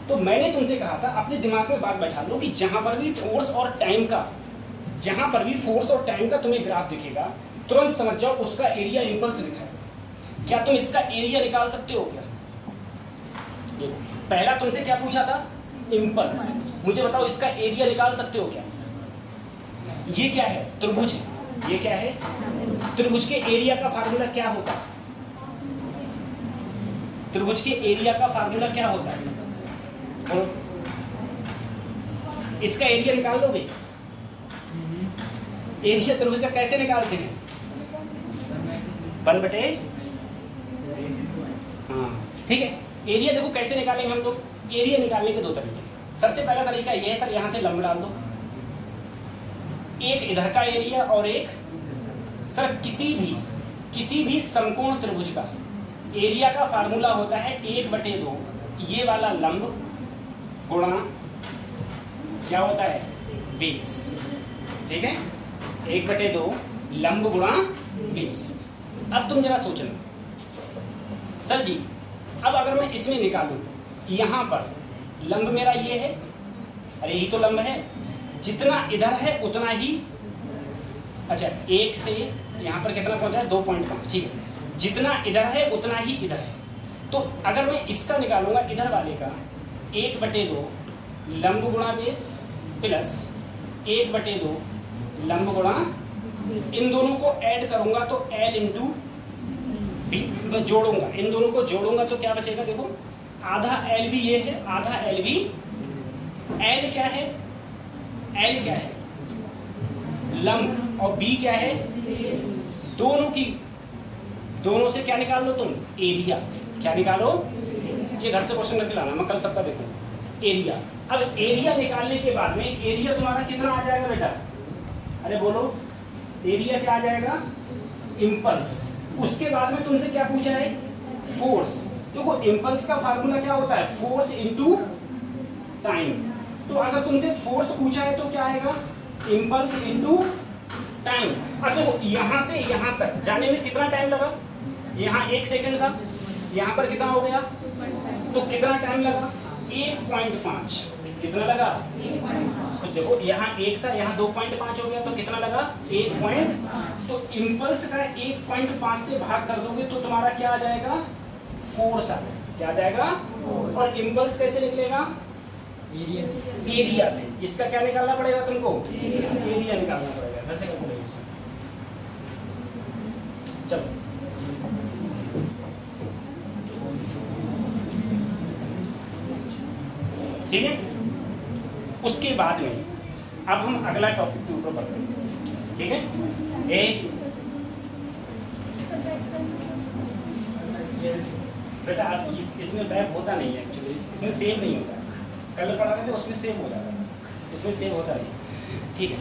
तो मैंने तुमसे कहा था अपने दिमाग में बात बैठा लो कि जहां पर भी फोर्स और टाइम का, जहां पर भी फोर्स और टाइम का तुम्हें ग्राफ दिखेगा तुरंत समझ जाओ उसका एरिया इम्पल्स लिखा है। क्या तुम इसका एरिया निकाल सकते हो क्या, देखो पहला तुमसे क्या पूछा था, इम्पल्स, मुझे बताओ इसका एरिया निकाल सकते हो क्या। ये क्या है, त्रिभुज है, ये क्या है, त्रिभुज के एरिया का फार्मूला क्या होता है, त्रिभुज के एरिया का फार्मूला क्या होता है, और इसका एरिया निकाल दोगे, एरिया त्रिभुज का कैसे निकालते हैं? 1 बटे, हाँ ठीक है। एरिया देखो कैसे निकालेंगे हम लोग, एरिया निकालने के 2 तरीके। सबसे पहला तरीका ये है सर, यहाँ से लंब डाल दो, एक इधर का एरिया और एक, सर किसी भी समकोण त्रिभुज का एरिया का फार्मूला होता है 1/2 ये वाला लंब गुणा क्या होता है, बेस। ठीक है, 1/2 लंब गुणा बेस। अब तुम जरा सोचना सर जी, अब अगर मैं इसमें निकालूं, यहाँ पर लंब मेरा ये है, अरे यही तो लंब है, जितना इधर है उतना ही, अच्छा 1 से यहाँ पर कितना पहुँचा है 2.5, ठीक है, जितना इधर है उतना ही इधर है। तो अगर मैं इसका निकालूंगा इधर वाले का 1/2 लंब गुणा बेस प्लस 1/2 लंब गुणा, इन दोनों को ऐड करूंगा तो L इंटू बी, जोड़ूंगा, इन दोनों को जोड़ूंगा तो क्या बचेगा, देखो आधा L भी ये है, आधा L भी, L क्या है, L क्या है लंब और B क्या है, दोनों से क्या निकाल लो तुम, एरिया। क्या निकालो, ये घर से क्वेश्चन करके लाना, मैं कल सबका देखूंगा एरिया। अब एरिया निकालने के बाद में एरिया तुम्हारा कितना आ जाएगा बेटा, अरे बोलो, एरिया क्या आ जाएगा, इम्पल्स। उसके बाद में तुमसे क्या पूछा है, फोर्स। देखो इम्पल्स का फार्मूला क्या होता है, फोर्स इनटू टाइम। तो अगर तुमसे फोर्स पूछा है तो क्या आएगा, इम्पल्स इनटू टाइम। अब देखो यहाँ से यहाँ तक जाने में कितना टाइम लगा, यहाँ 1 सेकंड था, यहाँ पर कितना हो गया, तो कितना टाइम लगा, 1.5। कितना लगा, तो देखो यहाँ 1 था, यहाँ 2.5 हो गया, तो कितना लगा 1. तो इम्पल्स का 1.5 से भाग कर दोगे तो तुम्हारा क्या आ जाएगा, फोर्स आ जाएगा। क्या आ जाएगा, और इम्पल्स कैसे निकलेगा, एरिया से। इसका क्या निकालना पड़ेगा तुमको, एरिया निकालना पड़ेगा, घर से कैलकुलेशन। चलो ठीक है, उसके बाद में अब हम अगला टॉपिक के ऊपर बढ़ते हैं। ठीक है, बेटा इसमें बैक होता नहीं है एक्चुअली, इसमें सेव नहीं होता। कल पढ़ा रहे थे उसमें सेव हो जाता है, इसमें सेव होता नहीं। ठीक है,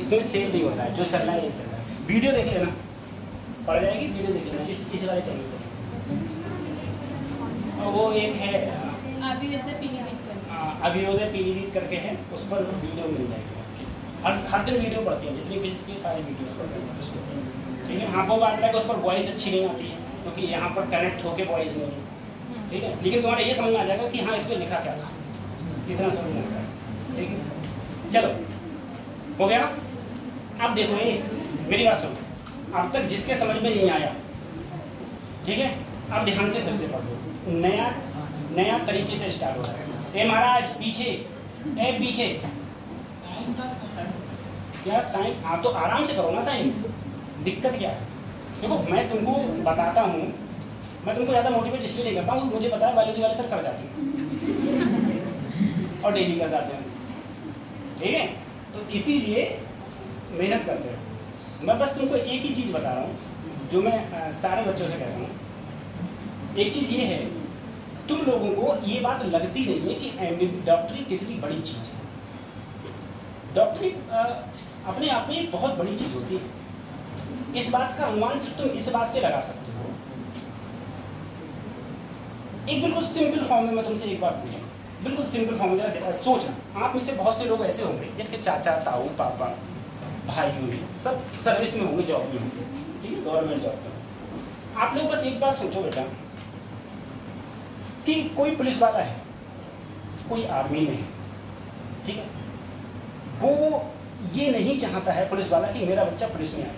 इसमें सेव नहीं होता है, जो चल रहा है ये चल रहा है। वीडियो देख लेना, पड़ जाएगी, वीडियो देख लेना इस वाले चैनल पर। और वो एक है अभियोदय पीलीभीत करके है, उस पर वीडियो मिल जाएगी। हर दिन वीडियो पढ़ती है, जितनी फिजिक्स की सारे वीडियोस पढ़ते हैं उसको। ठीक है, हाँ वो बात है कि उस पर वॉइस अच्छी नहीं आती है, क्योंकि यहाँ पर कनेक्ट होके वॉइस नहीं है। ठीक है, लेकिन तुम्हारा ये समझ में आ जाएगा कि हाँ इसमें लिखा क्या था, इतना समझ में आता है। ठीक है, चलो हो गया। अब देखो ये मेरी बात सुनो, अब तक जिसके समझ में नहीं आया, ठीक है, अब ध्यान से फिर से पढ़ लो, नया तरीके से स्टार्ट हो रहा है। ए महाराज पीछे, ए पीछे, क्या साइन, हाँ तो आराम से करो ना साइन, दिक्कत क्या है। देखो मैं तुमको बताता हूँ, मैं तुमको ज़्यादा मोटिवेट इसलिए नहीं करता हूँ, मुझे पता है बायोलॉजी वाले सर कर जाते हैं और डेली कर जाते हैं। ठीक है, तो इसीलिए मेहनत करते हैं। मैं बस तुमको एक ही चीज़ बता रहा हूँ जो मैं सारे बच्चों से कहता हूँ। एक चीज़ ये है, तुम लोगों को ये बात लगती नहीं है कि डॉक्टरी कितनी बड़ी चीज़ है। डॉक्टरी अपने आप में एक बहुत बड़ी चीज़ होती है। इस बात का अनुमान सिर्फ तुम इस बात से लगा सकते हो। एक बिल्कुल सिंपल फॉर्म में मैं तुमसे एक बात पूछूं, बिल्कुल सिंपल फॉर्म में सोचना। आप में से बहुत से लोग ऐसे होंगे जिनके चाचा, ताऊ, पापा, भाई होंगे, सब सर्विस में होंगे, जॉब में होंगे, ठीक है, गवर्नमेंट जॉब में। आप लोग बस एक बात सोचो बेटा कि कोई पुलिस वाला है, कोई आर्मी में है, ठीक है, वो ये नहीं चाहता है पुलिस वाला कि मेरा बच्चा पुलिस में आए।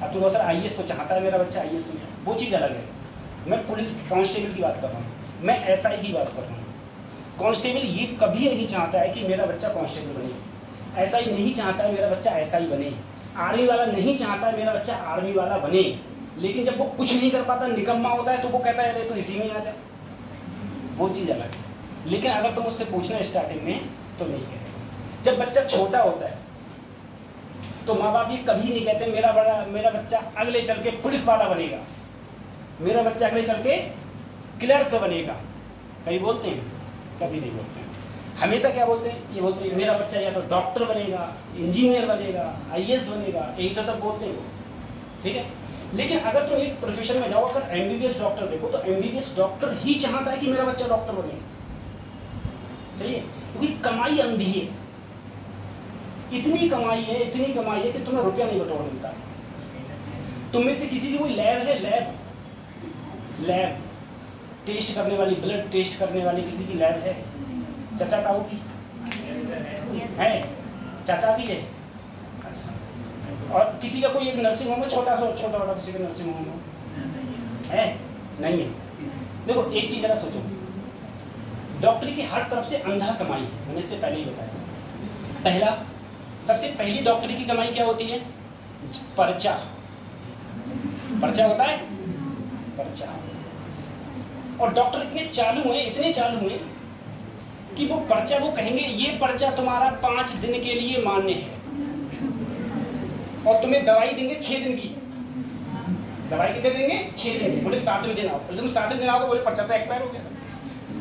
अब तो बहुत सारा IAS तो चाहता है मेरा बच्चा IAS में आए, वो चीज़ अलग है। मैं पुलिस कांस्टेबल की बात कर रहा हूँ, मैं SI की बात कर रहा हूँ। कांस्टेबल ये कभी नहीं चाहता है कि मेरा बच्चा कांस्टेबल बने, SI नहीं चाहता है मेरा बच्चा SI बने, आर्मी वाला नहीं चाहता है मेरा बच्चा आर्मी वाला बने। लेकिन जब वो कुछ नहीं कर पाता, निकम्मा होता है, तो वो कहता है अरे तो इसी में आ जा, वो चीज़ अलग है। लेकिन अगर तुम उससे पूछना स्टार्टिंग में तो नहीं कहेगा। जब बच्चा छोटा होता है तो माँ बाप ये कभी नहीं कहते मेरा बच्चा अगले चल के पुलिस वाला बनेगा, मेरा बच्चा अगले चल के क्लर्क बनेगा। कभी बोलते हैं? कभी नहीं बोलते हैं। हमेशा क्या बोलते हैं? ये बोलते हैं मेरा बच्चा या तो डॉक्टर बनेगा, इंजीनियर बनेगा, IAS बनेगा, यही तो सब बोलते हैं वो, ठीक है। लेकिन अगर तुम एक प्रोफेशन में जाओ, अगर MBBS डॉक्टर देखो तो MBBS डॉक्टर ही चाहता है कि मेरा बच्चा डॉक्टर बने, सही है, क्योंकि कमाई अंधी है, इतनी कमाई है कि तुम्हें रुपया नहीं बटोर मिलता। तुम में से किसी की कोई लैब है? लैब टेस्ट करने वाली, ब्लड टेस्ट करने वाली किसी की लैब है? चाचा ताऊ की है? चाचा की है? अच्छा। और किसी का कोई एक नर्सिंग होम है, छोटा वाला किसी का नर्सिंग होम है? नहीं है। देखो एक चीज़ जरा सोचो, डॉक्टरी की हर तरफ से अंधा कमाई है, मैंने इससे पहले ही बताया। सबसे पहली डॉक्टरी की कमाई क्या होती है? पर्चा होता है, पर्चा। और डॉक्टर इतने चालू हैं कि वो पर्चा, वो कहेंगे ये पर्चा तुम्हारा 5 दिन के लिए मान्य है, और तुम्हें दवाई देंगे 6 दिन की। दवाई कितने देंगे? 6 दिन की। बोले 7वें दिन आओ, तुम 7वें दिन आओगे, बोले पर्चा तो एक्सपायर हो गया,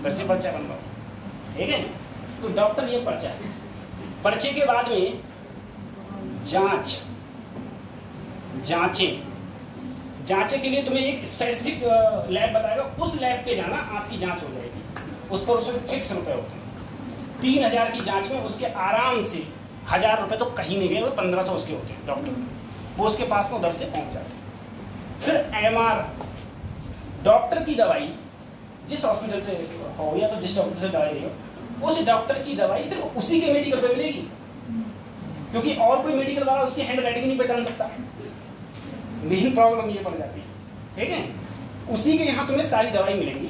फिर से पर्चा बनवाओ, ठीक है। तो डॉक्टर ये पर्चा, पर्चे के बाद में जांचे के लिए तुम्हें एक स्पेसिफिक लैब बताएगा, उस लैब पे जाना, आपकी जांच हो जाएगी। उस पर उसमें फिक्स रुपए होते हैं। 3000 की जांच में उसके आराम से 1000 रुपये तो कहीं नहीं गए, वो 1500 उसके होते हैं डॉक्टर, वो उसके पास में उधर से पहुंच जाते हैं। फिर MR, डॉक्टर की दवाई जिस हॉस्पिटल से हो या तो जिस डॉक्टर से दवाई हो, उस डॉक्टर की दवाई सिर्फ उसी के मेडिकल पे मिलेगी, क्योंकि और कोई मेडिकल वाला उसकी हैंड राइटिंग नहीं पहचान सकता। मेन प्रॉब्लम ये पड़ जाती है, ठीक है। उसी के यहाँ तुम्हें सारी दवाई मिलेंगी।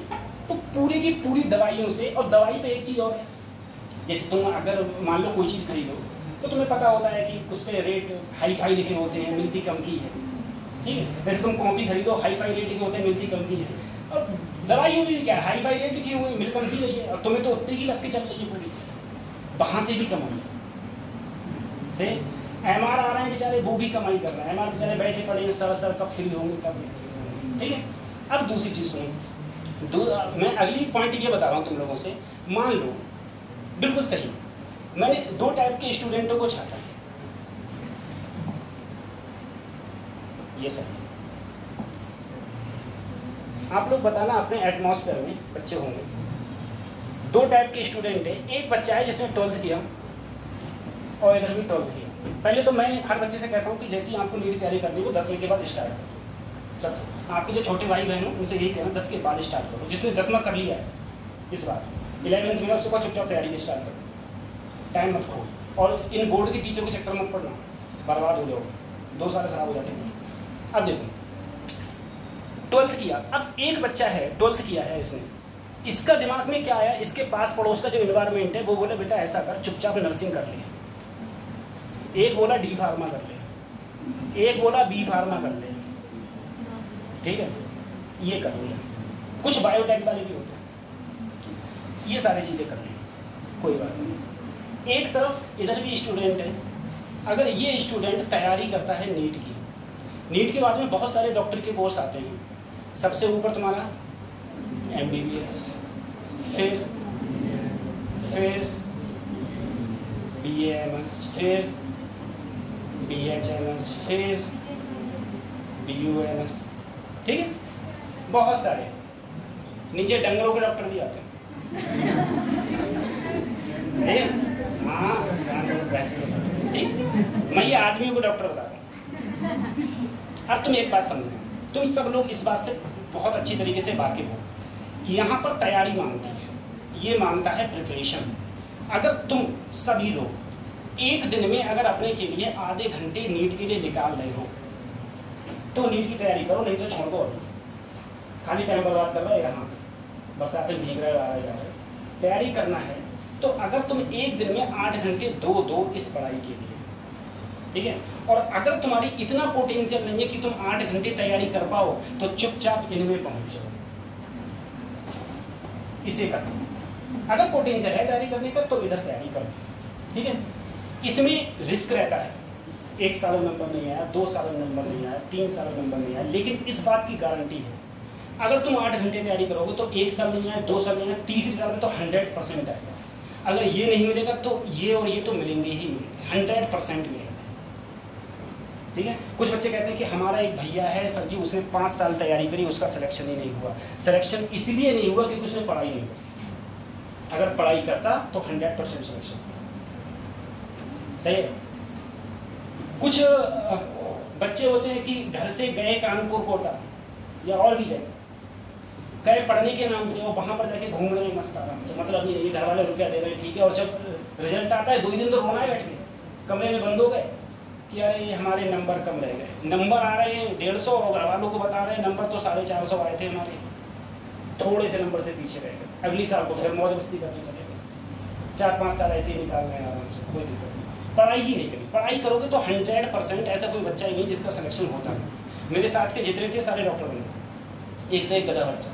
तो पूरी की पूरी दवाइयों से, और दवाई पे एक चीज़ और है, जैसे तुम अगर मान लो कोई चीज़ खरीदो तो तुम्हें पता होता है कि उस पर रेट हाई लिखे होते हैं, मिलती कम की है, ठीक है। जैसे तुम कॉपी खरीदो, हाई रेट लिखे होते हैं, मिलती कम की है। और दवाइयों में भी क्या है, हाई रेट लिखी हुई, मिल कम की रही है, और तुम्हें तो उतनी की लग के चल रही है पूरी, वहाँ से भी कमाई है। फिर MR आ रहे हैं बेचारे, वो भी कमाई कर रहे हैं। MR बेचारे बैठे पड़े हैं, सर कब फ्री होंगे, कब, ठीक है। अब दूसरी चीज़ सुनो, मैं अगली पॉइंट ये बता रहा हूँ तुम लोगों से। मान लो, बिल्कुल सही, मैंने 2 टाइप के स्टूडेंटों को छाटा है, ये सही। आप लोग बताना अपने एटमॉस्फेयर में बच्चे होंगे, 2 टाइप के स्टूडेंट है। एक बच्चा है जिसने 12th किया और इधर भी 12th किया। पहले तो मैं हर बच्चे से कहता हूँ कि जैसे ही आपको नीट तैयारी करनी हो 10वीं के बाद स्टार्ट करो। सब आपके जो छोटे भाई बहन हो उनसे यही कहना 10 के बाद स्टार्ट करो। जिसने 10वां कर लिया है इस बार 11th में, उसको चुपचाप तैयारी स्टार्ट करो, टाइम मत खो, और इन बोर्ड के टीचर के चक्कर मत पड़ना, बर्बाद हो जाओ, 2 साल खराब हो जाते हैं। अब देखो 12th किया, अब एक बच्चा है 12th किया है इसने, इसका दिमाग में क्या आया, इसके पास पड़ोस का जो इन्वायरमेंट है वो बोले बेटा ऐसा कर, चुपचाप नर्सिंग कर ले। एक बोला D फार्मा कर ले, एक बोला B फार्मा कर ले, ठीक है, ये कर ले। कुछ बायोटेक वाले भी होते हैं, ये सारी चीज़ें कर ले, कोई बात नहीं। एक तरफ इधर भी स्टूडेंट है, अगर ये स्टूडेंट तैयारी करता है नीट के बाद में बहुत सारे डॉक्टर के कोर्स आते हैं। सबसे ऊपर तुम्हारा MBBS, फिर BAMS, फिर BHMS, फिर BUMS, ठीक है, बहुत सारे। नीचे डंगरों के डॉक्टर भी आते हैं, हाँ वैसे, ठीक। मैं ये आदमियों को डॉक्टर बता रहा हूँ। अब तुम एक बात समझना, तुम सब लोग इस बात से बहुत अच्छी तरीके से वाकिफ हो, यहाँ पर तैयारी मांगती है, ये मांगता है प्रिपरेशन। अगर तुम सभी लोग एक दिन में अगर अपने के लिए आधे घंटे नीट के लिए निकाल रहे हो तो नीट की तैयारी करो, नहीं तो छोड़ दो। अभी खाली टाइम बर्बाद कर रहे हो, यहाँ बरसात में भीग रहे हो, आ रहे जा रहे, तैयारी करना है तो अगर तुम एक दिन में 8 घंटे दो इस पढ़ाई के लिए, ठीक है। और अगर तुम्हारी इतना पोटेंशियल नहीं है कि तुम 8 घंटे तैयारी कर पाओ तो चुपचाप इनमें पहुंच जाओ, इसे करना। अगर पोटेंशियल है तैयारी करने का तो इधर तैयारी करो, ठीक है। इसमें रिस्क रहता है, 1 साल में नंबर नहीं आया, 2 साल में नंबर नहीं आया, 3 साल में नंबर नहीं आया, लेकिन इस बात की गारंटी है अगर तुम 8 घंटे तैयारी करोगे तो 1 साल नहीं आया, 2 साल नहीं आया, तीसरे साल में तो 100% आएगा। अगर ये नहीं मिलेगा तो ये और ये तो मिलेंगे ही मिलेंगे, 100% मिलेंगे। ठीक है। कुछ बच्चे कहते हैं कि हमारा एक भैया है सर जी, उसने 5 साल तैयारी करी, उसका सिलेक्शन ही नहीं हुआ। सिलेक्शन इसलिए नहीं हुआ क्योंकि उसने पढ़ाई नहीं की। अगर पढ़ाई करता तो 100% सिलेक्शन। सही है। कुछ बच्चे होते हैं कि घर से गए कानपुर कोटा या और भी जगह गए पढ़ने के नाम से, और वहाँ पर जाके घूम रहे हैं मस्त आराम से, मतलब ये घर वाले रुपया दे रहे हैं, ठीक है। और जब रिजल्ट आता है 2 दिन तो रोना है बैठ के, कमरे में बंद हो गए कि अरे हमारे नंबर कम रह गए। नंबर आ रहे हैं 150 और घर वालों को बता रहे हैं नंबर तो 450 आए थे हमारे, थोड़े से नंबर से पीछे रह गए। अगली साल को फिर मौज मस्ती करने चले गए, 4-5 साल ऐसे ही निकाल रहे हैं आराम से, कोई दिक्कत नहीं। पढ़ाई ही नहीं करी। पढ़ाई करोगे तो 100% ऐसा कोई बच्चा ही नहीं जिसका सिलेक्शन होता है। मेरे साथ के जितने थे सारे डॉक्टर बने, एक से एक गधा बच्चा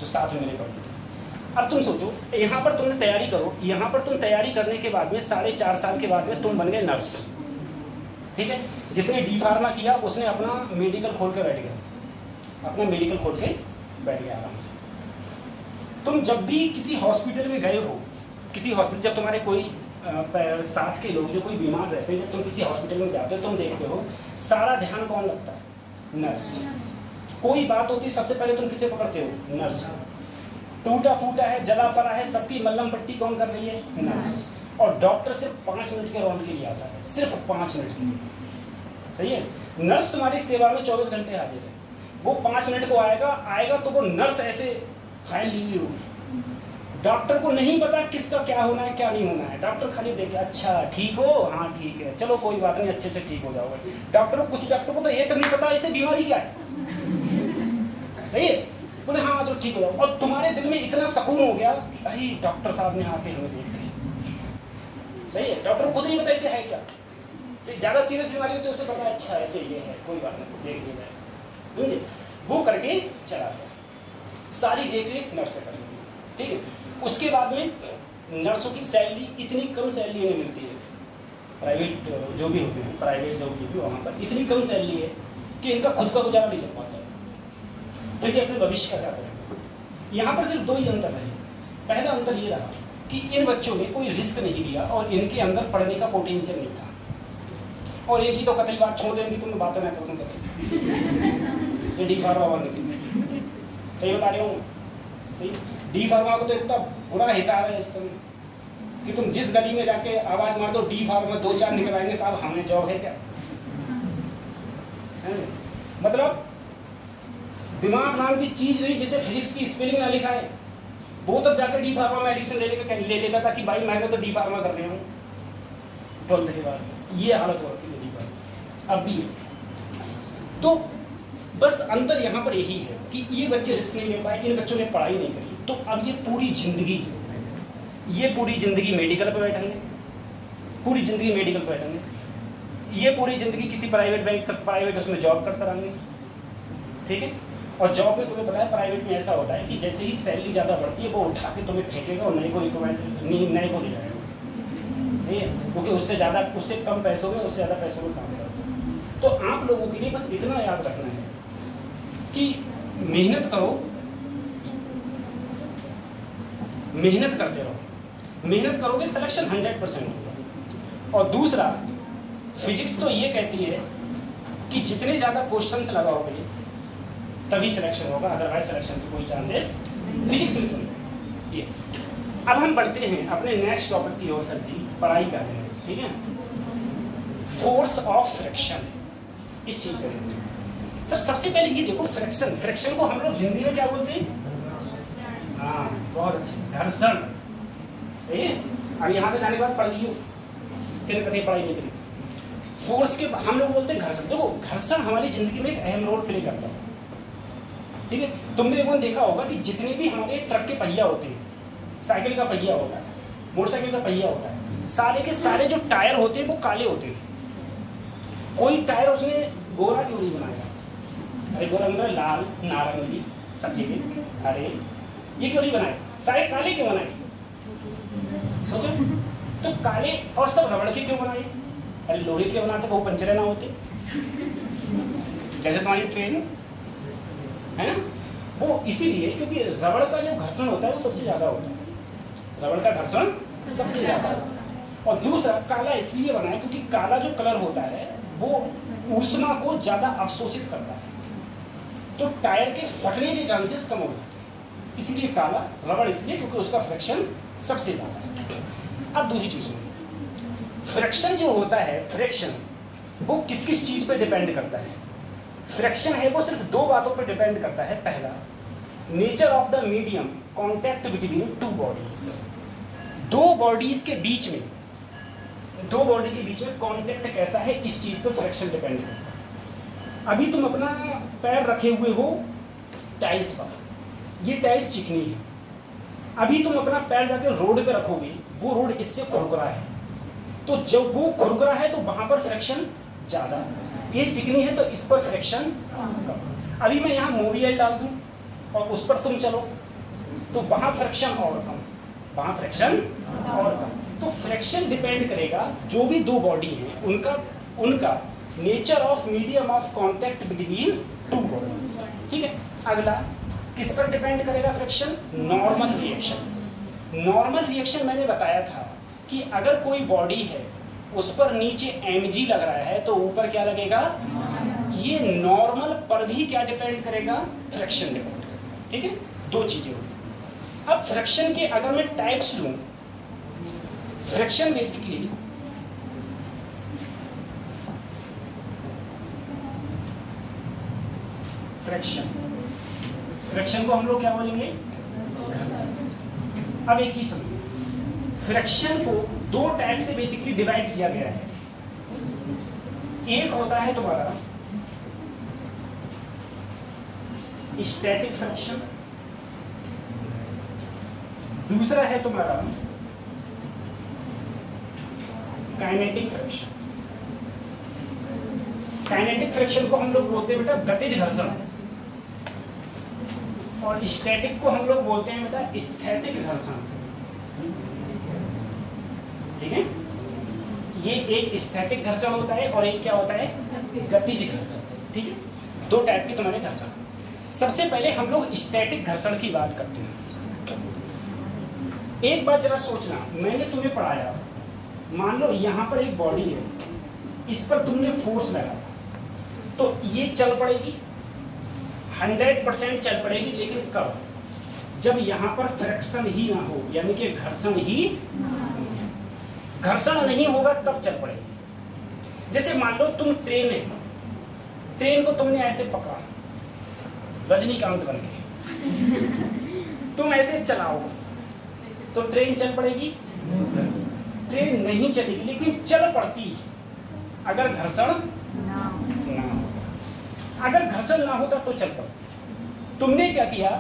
जो साथ में मेरे पढ़ते थे। अब तुम सोचो, यहाँ पर तुमने तैयारी करो, यहाँ पर तुम तैयारी करने के बाद में 4.5 साल के बाद में तुम बन गए नर्स। ठीक है। जिसने डी फार्मा किया उसने अपना मेडिकल खोल के बैठ गया, अपना मेडिकल खोल के बैठ गया आराम से। तुम जब भी किसी हॉस्पिटल में गए हो, किसी हॉस्पिटल जब तुम्हारे कोई साथ के लोग जो कोई बीमार रहते हैं, जब तुम किसी हॉस्पिटल में जाते हो तुम देखते हो सारा ध्यान कौन लगता है? नर्स। कोई बात होती है सबसे पहले तुम किसे पकड़ते हो? नर्स। टूटा फूटा है, जला फरा है, सबकी मल्लम पट्टी कौन कर रही है? नर्स। और डॉक्टर सिर्फ 5 मिनट के राउंड के लिए आता है, सिर्फ 5 मिनट के लिए। सही है। नर्स तुम्हारी सेवा में 24 घंटे हाजिर है। वो 5 मिनट को आएगा तो वो नर्स ऐसे फाइल ली हुई होगी। डॉक्टर को नहीं पता किसका क्या होना है क्या नहीं होना है। डॉक्टर खाली देखे, अच्छा ठीक हो, हाँ ठीक है, चलो कोई बात नहीं, अच्छे से ठीक हो जाओगे। कुछ डॉक्टर को तो ये तक नहीं पता इसे बीमारी क्या है। सही है। बोले हाँ तो ठीक हो जाओ, और तुम्हारे दिल में इतना सुकून हो गया कि अरे डॉक्टर साहब ने आके हमें देख लिया। सही है। डॉक्टर को खुद नहीं पता इसे है क्या, तो ज़्यादा सीरियस बीमारी होती है उसे पता है, अच्छा ऐसे ये है, कोई बात नहीं, देख लिया जाए। वो करके चला गया, सारी देख रेख नर्स से करेंगे। ठीक है। उसके बाद में नर्सों की सैलरी इतनी कम सैलरी इन्हें मिलती है, प्राइवेट जो भी होते हैं, प्राइवेट जो भी वहाँ पर इतनी कम सैलरी है कि इनका खुद का गुजारा नहीं चल पाता है। तो ये अपने भविष्य का क्या करेंगे। यहाँ पर सिर्फ 2 ही अंतर है। पहला अंतर ये रहा कि इन बच्चों ने कोई रिस्क नहीं लिया और इनके अंदर पढ़ने का पोटेंशियल नहीं था। और इनकी तो कतई बात छोड़ दो, इनकी तुम बातें ना करूँ कतई, ये डी फार्मा वाले की सही बता रही हूँ। डी फार्मा को तो इतना बुरा हिसाब है इस समय कि तुम जिस गली में जाके आवाज मार दो डी फार्मा 2-4 निकल आएंगे, साहब हमें जॉब है क्या? मतलब दिमाग नाम की चीज नहीं, जिसे फिजिक्स की स्पेलिंग ना लिखा है वो तब जाकर डी फार्मा में एडमिशन ले लेता था कि भाई मैं तो डी फार्मा कर रहा हूँ 12th के बाद। ये हालत हो रखी है डी फार्मा अब भी है। तो बस अंतर यहाँ पर यही है कि ये बच्चे रिस्क नहीं ले पाए, इन बच्चों ने पढ़ाई नहीं करी, तो अब ये पूरी जिंदगी मेडिकल पे बैठेंगे, पूरी जिंदगी मेडिकल पे बैठेंगे, ये पूरी जिंदगी किसी प्राइवेट उसमें जॉब करते रहेंगे। ठीक है। और जॉब में तुम्हें पता है प्राइवेट में ऐसा होता है कि जैसे ही सैलरी ज़्यादा बढ़ती है वो उठा के तुम्हें फेंकेगा और नए को ले जाएगा। ठीक है। क्योंकि उससे कम पैसों में, उससे ज़्यादा पैसों में काम करता। तो आप लोगों के लिए बस इतना याद रखना है कि मेहनत करो, मेहनत करते रहो, मेहनत करोगे सिलेक्शन 100% होगा। और दूसरा, फिजिक्स तो ये कहती है कि जितने ज़्यादा क्वेश्चंस लगाओगे तभी सिलेक्शन होगा, अदरवाइज सिलेक्शन की कोई चांसेस फिजिक्स में तो नहीं। ये अब हम बढ़ते हैं अपने नेक्स्ट टॉपिक की ओर। सर जी पढ़ाई कर रहे हैं, ठीक है। फोर्स ऑफ फ्रिक्शन, इस चीज़ करेंगे सर। सबसे पहले ये देखो, फ्रिक्शन को हम लोग हिंदी में क्या बोलते हैं? हाँ बहुत अच्छे, घर्षण। अब यहाँ से जाने के बाद पढ़ लियो, तेरे कभी पढ़ाई नहीं करी। फोर्स के हम लोग बोलते हैं घर्षण। देखो घर्षण हमारी जिंदगी में एक अहम रोल प्ले करता है। ठीक है। तुमने वो देखा होगा कि जितने भी हमारे ट्रक के पहिया होते हैं, साइकिल का पहिया होता है, मोटरसाइकिल का पहिया होता है, सारे के सारे जो टायर होते हैं वो काले होते हैं। कोई टायर उसने गोरा क्यों नहीं बनाया? अरे गोरा मतलब लाल, नारंगी, सफेद, हरे, ये क्यों नहीं बनाए? सारे काले क्यों बनाए? सोचो। तो काले और सब रबड़ के क्यों बनाए? अरे लोहे के बनाते वो पंचर ना होते, जैसे तुम्हारी ट्रेन है ना, वो इसीलिए क्योंकि रबड़ का जो घर्षण होता है वो सबसे ज्यादा होता है, रबड़ का घर्षण सबसे ज्यादा होता है। और दूसरा काला इसलिए बना है क्योंकि काला जो कलर होता है वो ऊष्मा को ज्यादा अवशोषित करता है, तो टायर के फटने के चांसेस कम हो जाते हैं, इसलिए काला रबड़ इसलिए क्योंकि उसका फ्रिक्शन सबसे ज्यादा है। अब दूसरी चीज में फ्रिक्शन जो होता है, फ्रिक्शन वो किस किस चीज पे डिपेंड करता है? फ्रिक्शन है वो सिर्फ दो बातों पर डिपेंड करता है। पहला, nature of the medium contact between two bodies, दो बॉडीज के बीच में, दो बॉडी के बीच में कॉन्टैक्ट कैसा है, इस चीज पर फ्रिक्शन डिपेंड करता है। अभी तुम अपना पैर रखे हुए हो टाइल्स पर, ये टाइल्स चिकनी है, अभी तुम अपना पैर जाके रोड पे रखोगे, वो रोड इससे खुरखुरा है, तो जब वो खुरखुरा है तो वहां पर फ्रिक्शन ज्यादा, ये चिकनी है तो इस पर फ्रिक्शन कम। अभी मैं यहाँ मोबियल डाल दूं और उस पर तुम चलो तो वहां फ्रिक्शन और कम, वहां फ्रिक्शन और कम। तो फ्रिक्शन डिपेंड करेगा जो भी दो बॉडी हैं उनका nature of medium of contact between two bodies. ठीक है, अगला किस पर डिपेंड करेगा friction? Normal reaction. Normal reaction मैंने बताया था कि अगर कोई बॉडी है उस पर नीचे mg लग रहा है तो ऊपर क्या लगेगा? ये नॉर्मल पर भी क्या डिपेंड करेगा? फ्रिक्शन डिपेंड करेगा। ठीक है, दो चीजें होंगी। अब फ्रिक्शन के अगर मैं टाइप्स लूं, फ्रिक्शन बेसिकली फ्रिक्शन को हम लोग क्या बोलेंगे? अब एक चीज समझिए, फ्रिक्शन को दो टाइप से बेसिकली डिवाइड किया गया है। एक होता है तुम्हारा स्टैटिक फ्रिक्शन, दूसरा है तुम्हारा काइनेटिक फ्रिक्शन। काइनेटिक फ्रिक्शन को हम लोग बोलते हैं बेटा गतिज घर्षण, और स्टैटिक को हम लोग बोलते हैं बेटा स्थैतिक घर्षण। ठीक है, ये एक स्थैतिक घर्षण होता है और एक क्या होता है? गतिज घर्षण। ठीक है, दो टाइप के तुम्हारे घर्षण। सबसे पहले हम लोग स्टैटिक घर्षण की बात करते हैं। एक बात जरा सोचना, मैंने तुम्हें पढ़ाया, मान लो यहाँ पर एक बॉडी है, इस पर तुमने फोर्स लगाया तो ये चल पड़ेगी, 100% चल पड़ेगी, लेकिन कब? जब यहाँ पर फ्रिक्शन ही ना हो, यानी कि घर्षण ही, घर्षण नहीं होगा तब चल पड़ेगी। जैसे मान लो तुम ट्रेन को तुमने ऐसे पकड़ा, रजनीकांत बन के तुम ऐसे चलाओ तो ट्रेन चल पड़ेगी? ट्रेन नहीं चलेगी, लेकिन चल पड़ती अगर घर्षण ना हो। अगर घर्षण ना होता तो चल पड़ती। तुमने क्या किया?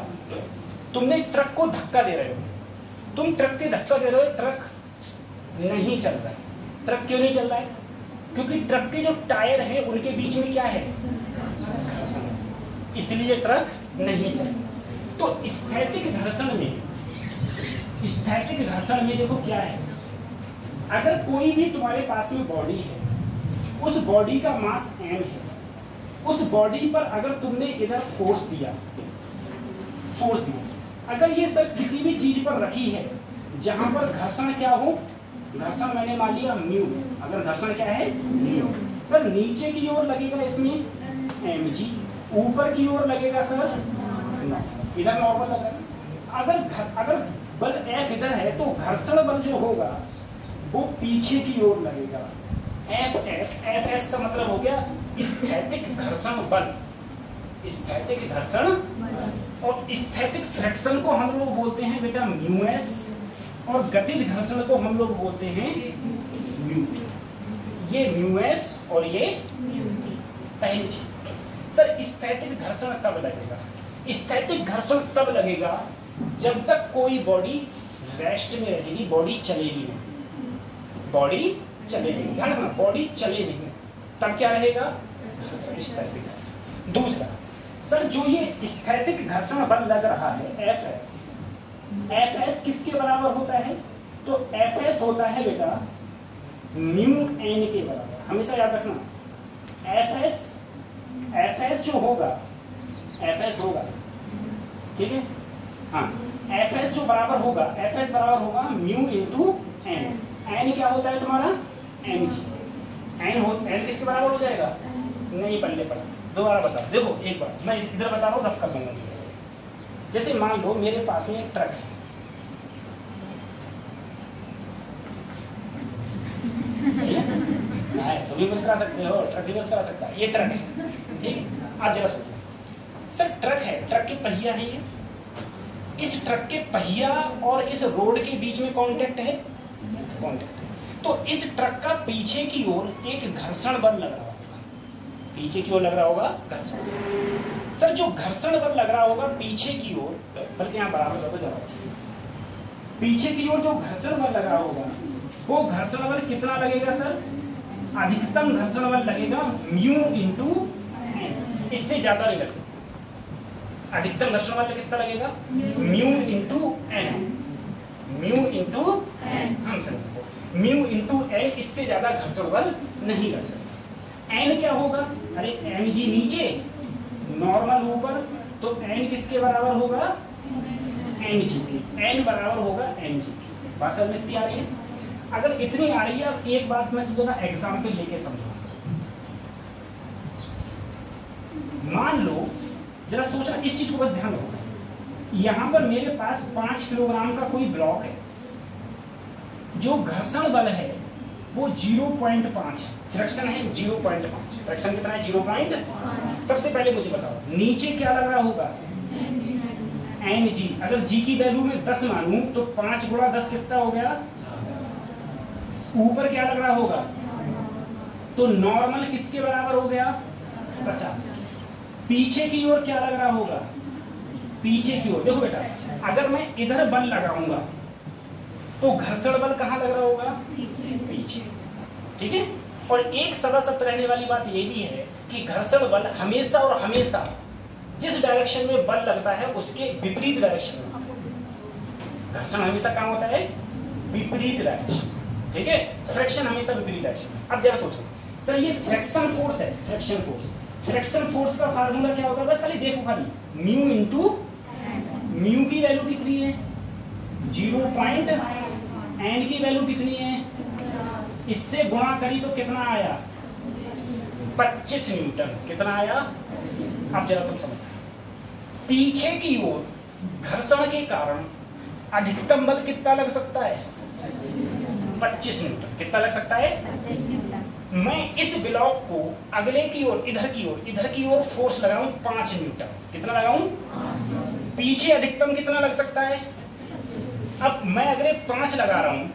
तुमने ट्रक को धक्का दे रहे हो, तुम ट्रक के धक्का दे रहे हो, ट्रक नहीं चल रहा है। ट्रक क्यों नहीं चल रहा है? क्योंकि ट्रक के जो टायर हैं उनके बीच में क्या है? घर्षण, इसलिए ट्रक नहीं चल रहा। तो स्थैतिक घर्षण में देखो क्या है, अगर कोई भी तुम्हारे पास में बॉडी है, उस बॉडी का मास m है, उस बॉडी पर अगर तुमने इधर फोर्स दिया, अगर ये सब किसी भी चीज पर रखी है जहां पर घर्षण क्या हो, घर्षण मैंने मान लिया म्यू, अगर घर्षण क्या है म्यू, सर नीचे की ओर लगेगा इसमें mg, ऊपर की ओर लगेगा सर इधर नॉर्मल लगेगा। अगर बल F इधर है तो घर्षण बल जो होगा वो पीछे की ओर लगेगा, Fs का मतलब हो गया स्थैतिक घर्षण बल, स्थैतिक घर्षण। और स्थैतिक फ्रिक्शन को हम लोग बोलते हैं बेटा म्यूएस, और गतिज घर्षण को हम लोग बोलते हैं म्यू। ये म्यूएस और ये पहली चीज। सर स्थैतिक घर्षण कब लगेगा? स्थैतिक घर्षण तब लगेगा जब तक कोई बॉडी रेस्ट में रहेगी, बॉडी चलेगी नहीं, बॉडी चलेगी नहीं, ध्यान रखना, बॉडी चले नहीं, तब क्या रहेगा? घर्षण, स्थैतिक घर्षण। दूसरा सर जो ये स्थैतिक घर्षण बल लग रहा है Fs किसके बराबर होता है? तो एफ एस होता है बेटा म्यू एन के बराबर, हमेशा याद रखना। एफ एस जो होगा, एफ एस होगा, ठीक है, हाँ, एफ एस जो बराबर होगा, एफ एस बराबर होगा म्यू इंटू एन। एन क्या होता है तुम्हारा, एम जी। एन किसके बराबर हो जाएगा, नहीं पल्ले पड़ा, दोबारा बता, देखो एक बार मैं इधर बता रहा हूँ, रफ कर दूंगा। जैसे मान लो मेरे पास में एक ट्रक है, तो भी मुस्कुरा सकते हो, ट्रक भी मुस्कुरा सकता है, ये ट्रक है, ठीक है। आप जरा सोचो सर, ट्रक है, ट्रक के पहिया है ये, इस ट्रक के पहिया और इस रोड के बीच में कांटेक्ट है, कांटेक्ट है। तो इस ट्रक का पीछे की ओर एक घर्षण बल लग रहा होगा, पीछे की ओर लग रहा होगा घर्षण। सर जो घर्षण बल लग रहा होगा पीछे की ओर, बल्कि यहाँ बराबर कर दो जरा, पीछे की ओर जो घर्षण बल लग रहा होगा वो घर्षण बल कितना लगेगा सर, अधिकतम घर्षण बल लगेगा म्यू इंटू एन, इससे ज्यादा नहीं लग सकता। अधिकतम घर्षण बल कितना लगेगा, mu into N, mu into N, हम समझो म्यू इंटू एन, इससे ज्यादा घर्षण बल नहीं लग सकता। एन क्या होगा, अरे एम जी नीचे, नॉर्मल ऊपर, तो एन किसके बराबर होगा, एम जी के, एन बराबर होगा एम जी के। बात समझ में इतनी आ रही है। अगर इतनी आ रही है, अब एक बात मैं तुझे ना एग्जाम्पल लेके समझाऊंगा। मान लो, जरा सोचना, इस चीज को बस ध्यान रखो, यहां पर मेरे पास 5 किलोग्राम का कोई ब्लॉक है, जो घर्षण बल है वो 0.5 है, फ्रैक्शन है 0.5, फ्रैक्शन कितना है 0.5। सबसे पहले मुझे बताओ नीचे क्या लग रहा होगा, एन जी। अगर जी की वैल्यू में 10 मानूं तो 5 गुणा 10 कितना हो गया, ऊपर क्या लग रहा होगा, तो नॉर्मल किसके बराबर हो गया, 50। पीछे की ओर क्या लग रहा होगा, पीछे की ओर देखो बेटा, अगर मैं इधर बल लगाऊंगा तो घर्षण बल कहाँ लग रहा होगा, पीछे, ठीक है। और एक सदा सत्य रहने वाली बात ये भी है कि घर्षण बल हमेशा और हमेशा जिस डायरेक्शन में बल लगता है उसके विपरीत डायरेक्शन में, घर्षण हमेशा कहाँ होता है, विपरीत डायरेक्शन, ठीक है। फ्रिक्शन हमेशा विपरीत डायरेक्शन। अब जरा सोचो सर, ये फ्रिक्शन फोर्स है, फ्रिक्शन फोर्स, फ्रिक्शन फोर्स का फार्मूला क्या होगा, बस खाली देखो, खाली म्यू इंटू, म्यू की वैल्यू कितनी है 0. एन की वैल्यू कितनी है, इससे गुणा करी तो कितना आया 25 न्यूटन, कितना आया। अब जरा तुम समझो, पीछे की ओर घर्षण के कारण अधिकतम बल कितना लग सकता है, 25 न्यूटन, कितना लग सकता है। मैं इस ब्लॉक को अगले की ओर, इधर की ओर फोर्स लगाऊं 5 न्यूटन, कितना लगाऊं, पीछे अधिकतम कितना लग सकता है। अब मैं अगले 5 लगा रहा हूं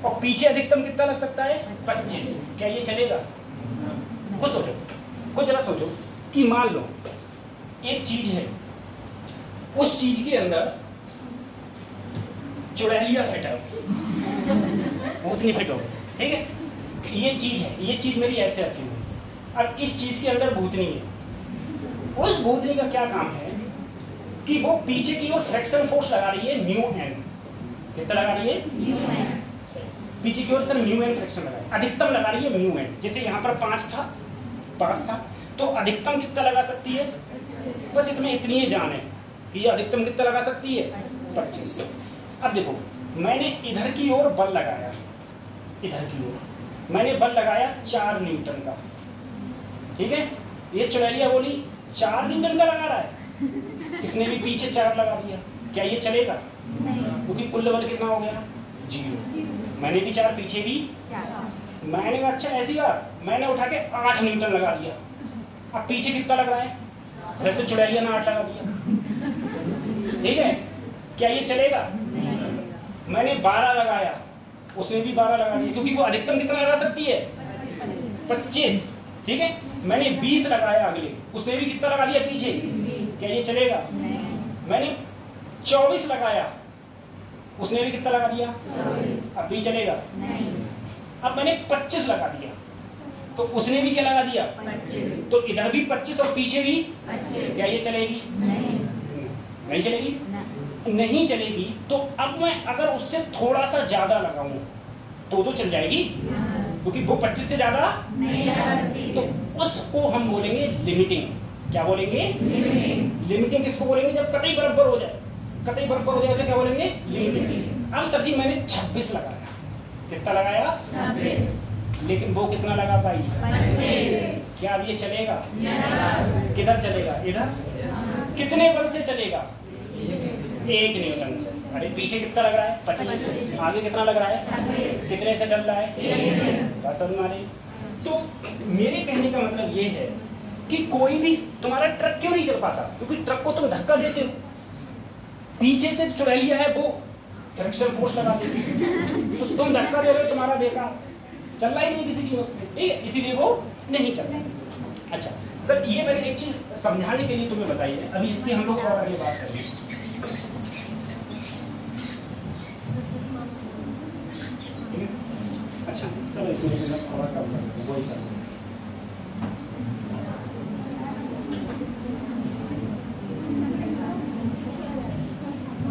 और पीछे अधिकतम कितना लग सकता है 25, क्या ये चलेगा। कुछ सोचो, कुछ जरा सोचो कि मान लो एक चीज है, उस चीज के अंदर चुड़ैलिया फिट है, उतनी फिट हो, ठीक है। ये चीज है, ये चीज मेरी ऐसे रखी हुई। अब इस चीज के अंदर भूतनी है, उस भूतनी का क्या काम है कि वो पीछे की ओर फ्रिक्शन फोर्स लगा रही है म्यू एन, कितना लगा रही है म्यू एन, पीछे की ओर सर म्यू एन फ्रिक्शन लगा रही है, अधिकतम लगा रही है म्यू एन। जैसे यहाँ पर 5 था तो अधिकतम कितना लगा सकती है, बस इतनी ही जान है कि ये अधिकतम कितना लगा सकती है 25। अब देखो मैंने इधर की ओर बल लगाया, इधर की ओर मैंने बल लगाया 4 न्यूटन का, ठीक है। ये चुड़ैलिया बोली 4 न्यूटन का लगा रहा है, इसने भी पीछे 4 लगा दिया, क्या ये चलेगा, क्योंकि कुल बल कितना हो गया 0। मैंने भी 4, पीछे भी, मैंने कहा अच्छा ऐसी बात, मैंने उठा के 8 न्यूटन लगा दिया। अब पीछे कितना लग रहा है, वैसे चुड़ैलिया ने 8 लगा दिया, ठीक है, क्या ये चलेगा। मैंने 12 लगाया, उसने भी 12 लगा दिया, क्योंकि वो अधिकतम कितना लगा सकती है 25, ठीक है। मैंने 20 लगाया अगले, उसने भी कितना लगा दिया पीछे, क्या ये चलेगा। मैंने 24 लगाया, उसने भी कितना लगा दिया, अब भी चलेगा। अब मैंने 25 लगा दिया, तो उसने भी क्या लगा दिया, तो इधर भी 25 और पीछे भी, क्या ये चलेगी, नहीं चलेगी। नहीं चलेगी तो अब मैं अगर उससे थोड़ा सा ज्यादा लगाऊं तो चल जाएगी, क्योंकि वो 25 से ज्यादा नहीं, तो उसको हम बोलेंगे लिमिटिंग। क्या बोलेंगे? लिमिटिंग किसको बोलेंगे? जब कतई बराबर हो जाए, कतई बराबर हो जाए उसे क्या बोलेंगे? लिमिटिंग। अब सर जी मैंने 26 लगाया, कितना लगाया? 26, लेकिन वो कितना लगा पाई? 25। क्या अब ये चलेगा? किधर चलेगा? इधर। कितने बल से चलेगा? 1 न्यूटन से। अरे पीछे कितना लग रहा है? 25। आगे कितना लग रहा है? कितने से चल रहा है? बस हमारे। तो मेरे कहने का मतलब ये है कि कोई भी तुम्हारा ट्रक क्यों नहीं चल पाता? क्योंकि ट्रक को तुम धक्का देते हो, पीछे से चुरा लिया है वो फ्रिक्शन फोर्स लगा देती है, तो तुम धक्का दे रहे हो, तुम्हारा बेकार चल रहा ही नहीं किसी कीमत पे, ठीक है, इसीलिए वो नहीं चल रहा। अच्छा सर ये मैंने एक चीज समझाने के लिए तुम्हें बताई है, अभी इसकी हम लोग और आगे बात करेंगे। अच्छा चलो इसमें थोड़ा कम कर वही कर।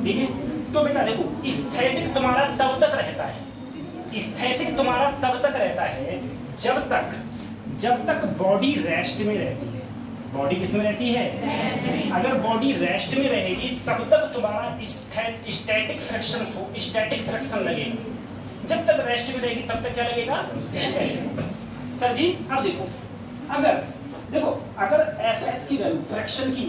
ठीक है, तो बेटा देखो स्थैतिक तुम्हारा तब तक रहता है, स्थैतिक तुम्हारा तब तक रहता है जब तक बॉडी रेस्ट में रहती है। बॉडी किस में रहती है? अगर बॉडी रेस्ट में रहेगी तब तक तुम्हारा स्टैटिक फ्रिक्शन लगेगा। जब तक रेस्ट में रहेगी तब तक क्या लगेगा? सर जी अब देखो, अगर Fs की वैल्यू, फ्रिक्शन की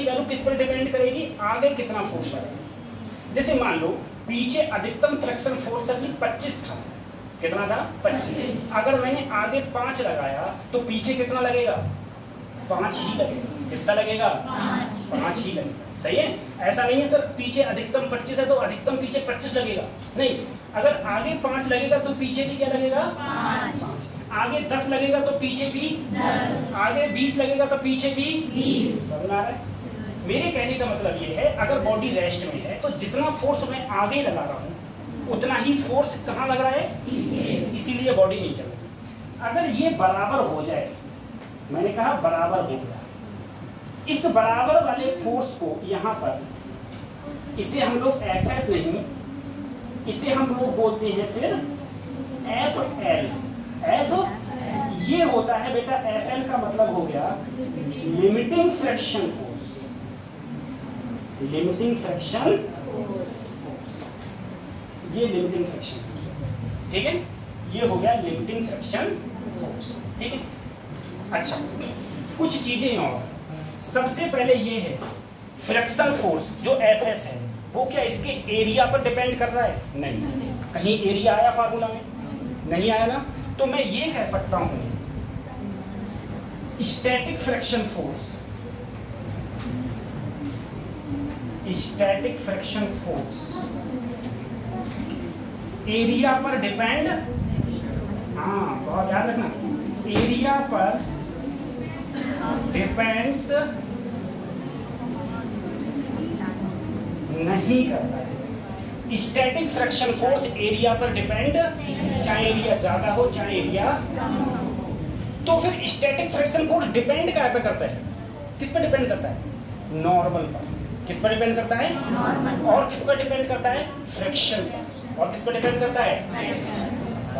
वैल्यू किस पर डिपेंड करेगी? आगे कितना फोर्स लगेगा। जैसे मान लो पीछे अधिकतम फ्रिक्शन फोर्स अभी 25 था, कितना था? 25। अगर मैंने आगे 5 लगाया तो पीछे कितना लगेगा? 5 ही लगेगा। कितना लगेगा? 5 ही लगेगा। सही है? ऐसा नहीं है सर पीछे अधिकतम 25 है तो अधिकतम पीछे 25 लगेगा, नहीं। अगर आगे 5 लगेगा तो पीछे भी क्या लगेगा? 5। आगे 10 लगेगा तो पीछे भी 10। आगे 20 लगेगा तो पीछे भी 20। समझ आ रहा है? मेरे कहने का मतलब ये है अगर बॉडी रेस्ट में है तो जितना फोर्स मैं आगे लगा रहा हूँ उतना ही फोर्स कहाँ लग रहा है? पीछे। इसीलिए बॉडी नहीं चल रही। अगर ये बराबर हो जाए, मैंने कहा बराबर हो गया, इस बराबर वाले फोर्स को यहाँ पर, इसे हम लोग Fs नहीं, इसे हम लोग बोलते हैं फिर Fl। ये होता है बेटा, Fl का मतलब हो गया limiting friction force. Limiting friction force, ये लिमिटिंग फ्रिक्शन फोर्स, ठीक है, ये हो गया लिमिटिंग फ्रिक्शन फोर्स, ठीक है। अच्छा कुछ चीजें और, सबसे पहले ये है फ्रिक्शन फोर्स जो Fs है वो क्या इसके एरिया पर डिपेंड कर रहा है? नहीं। कहीं एरिया आया फार्मूला में? नहीं आया ना। तो मैं ये कह सकता हूं static friction force, static friction force area पर डिपेंड, हाँ बहुत याद रखना, एरिया पर डिपेंड्स नहीं करता है। स्टैटिक फ्रिक्शन फोर्स एरिया पर डिपेंड, चाहे एरिया ज्यादा हो चाहे एरिया, तो फिर स्टैटिक फ्रिक्शन फोर्स डिपेंड क्या पे करता है? किस पर डिपेंड करता है? नॉर्मल पर। किस पर डिपेंड करता है? नॉर्मल। और किस पर डिपेंड करता है? फ्रिक्शन। और किस पर डिपेंड करता है?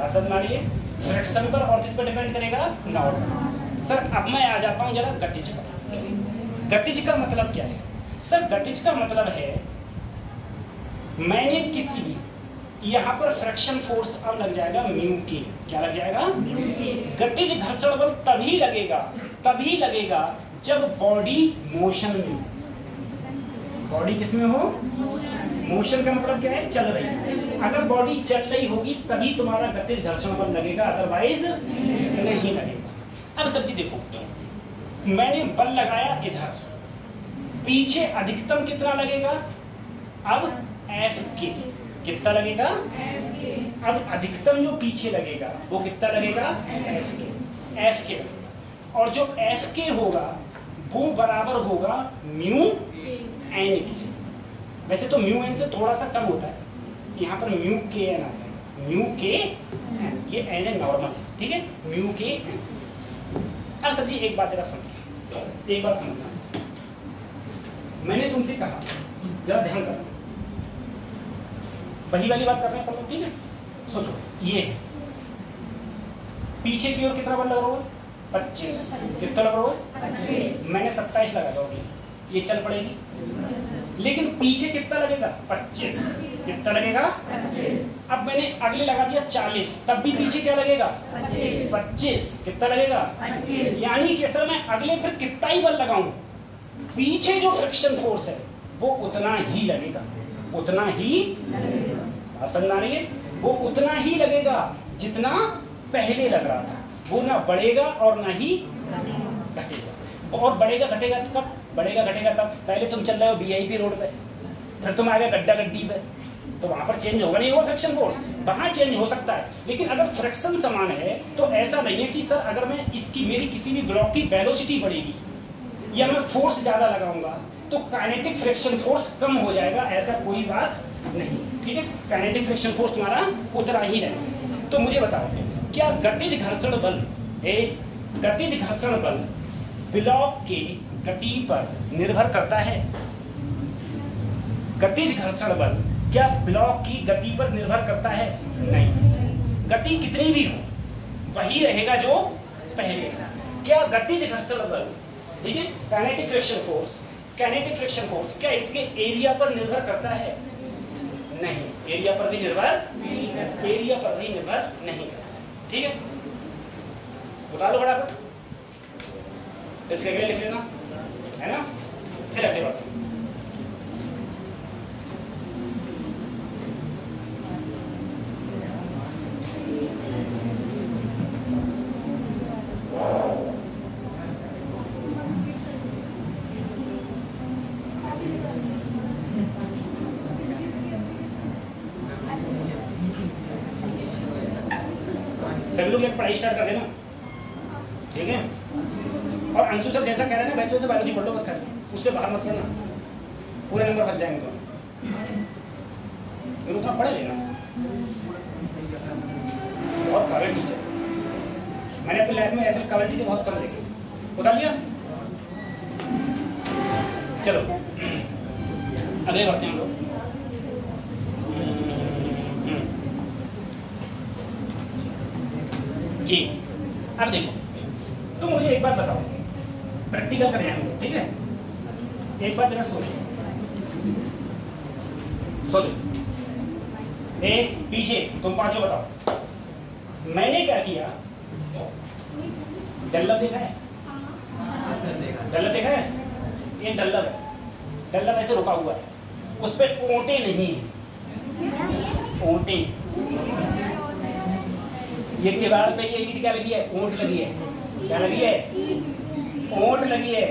समझ मारिए, फ्रिक्शन पर। और किस पर डिपेंड करेगा? नॉर्मल। सर अब मैं आ जाता हूं जरा गतिज पर। गतिज का मतलब क्या है? सर गतिज का मतलब है मैंने किसी भी, यहाँ पर फ्रिक्शन फोर्स अब लग जाएगा म्यू के। क्या लग जाएगा? गतिज घर्षण बल तभी लगेगा जब बॉडी मोशन में। बॉडी किसमें हो? मोशन का मतलब क्या है? चल रही है। अगर बॉडी चल रही होगी तभी तुम्हारा गतिज घर्षण बल लगेगा, अदरवाइज नहीं लगेगा। अब सब्जी देखो, मैंने बल लगाया इधर, पीछे अधिकतम कितना लगेगा? अब F के कितना लगेगा? अब अधिकतम जो पीछे लगेगा वो कितना लगेगा? F के। और जो F के होगा वो बराबर होगा म्यू एन के। वैसे तो म्यू एन से थोड़ा सा कम होता है, यहाँ पर म्यू के एन आता है, म्यू के एन, ये एन है नॉर्मल, ठीक है, म्यू के एन। अब सर जी एक बात जरा समझ, एक बात समझना, मैंने तुमसे कहा, जरा ध्यान करना, वही वाली बात कर रहे हैं अपन लोग, ठीक है? सोचो, ये है पीछे की ओर कितना बल लग रहा है? 25। कितना लग रहा है? 25। मैंने 27 लगा दोगे, ये चल पड़ेगी, लेकिन पीछे कितना लगेगा? 25। कितना लगेगा? 25। अब मैंने अगले लगा दिया 40, तब भी पीछे क्या लगेगा? 25। कितना लगेगा? 25। यानी कि सर मैं अगले फिर कितना ही बल लगाऊं, पीछे जो फ्रिक्शन फोर्स है वो उतना ही लगेगा, उतना ही समझ आ रही है? वो उतना ही लगेगा जितना पहले लग रहा था, वो ना बढ़ेगा और ना ही घटेगा। और बढ़ेगा घटेगा कब? बढ़ेगा घटेगा तब, पहले तुम चल रहे हो VIP रोड पे, फिर तुम आ गए गड्ढा गड्डी पे, तो वहां पर चेंज होगा नहीं होगा फ्रिक्शन फोर्स, वहां चेंज हो सकता है, लेकिन अगर फ्रिक्शन समान है तो ऐसा नहीं है कि सर अगर मैं इसकी मेरी किसी भी ब्लॉक की वेलोसिटी बढ़ेगी या मैं फोर्स ज्यादा लगाऊंगा तो काइनेटिक फ्रिक्शन फोर्स कम हो जाएगा, ऐसा कोई बात नहीं, ठीक है? काइनेटिक फ्रिक्शन फोर्स तुम्हारा उतना ही रहेगा। तो मुझे बताओ, क्या गतिज घर्षण बल गतिज घर्षण बल ब्लॉक के गति पर निर्भर करता है? गतिज घर्षण बल क्या ब्लॉक की गति पर निर्भर करता है? नहीं, गति कितनी भी हो वही रहेगा जो पहले। क्या गतिज घर्षण बल, ठीक है, काइनेटिक फ्रिक्शन फोर्स क्या इसके एरिया पर निर्भर करता है? नहीं, एरिया पर भी निर्भर नहीं करता, ठीक है? बता लो फटाफट, इसके आगे लिख लेना, है ना? फिर अगली बात, सभी लोग एक पढ़ाई स्टार्ट कर देना, ठीक है? और अंशु सर जैसा कह रहे हैं ना वैसे वैसे बायोलॉजी पढ़ लो बस, खाली उससे बाहर मत करना, पूरे नंबर फंस जाएंगे तो उतना पढ़े लेना। बहुत काबिल टीचर, मैंने अपनी लाइफ में ऐसे काबिल टीचर बहुत कम देखे, बता लिया। चलो अगले बढ़ते हैं हम लोग। जी अब देखो, तुम मुझे एक बात बताओ, प्रैक्टिकल करें हम, ठीक है? एक बात जरा सोचो, पीछे तुम पांचों बताओ, मैंने क्या किया? डल्लब देखा है? डल्लब देखा है? ये डल्लब है, डल्लब ऐसे रुका हुआ है, उस पर ओंटे नहीं है, ओंटे, ये किवाड़ पे ये ईंट क्या लगी है? ओंट लगी है। क्या लगी है? ओंट लगी है।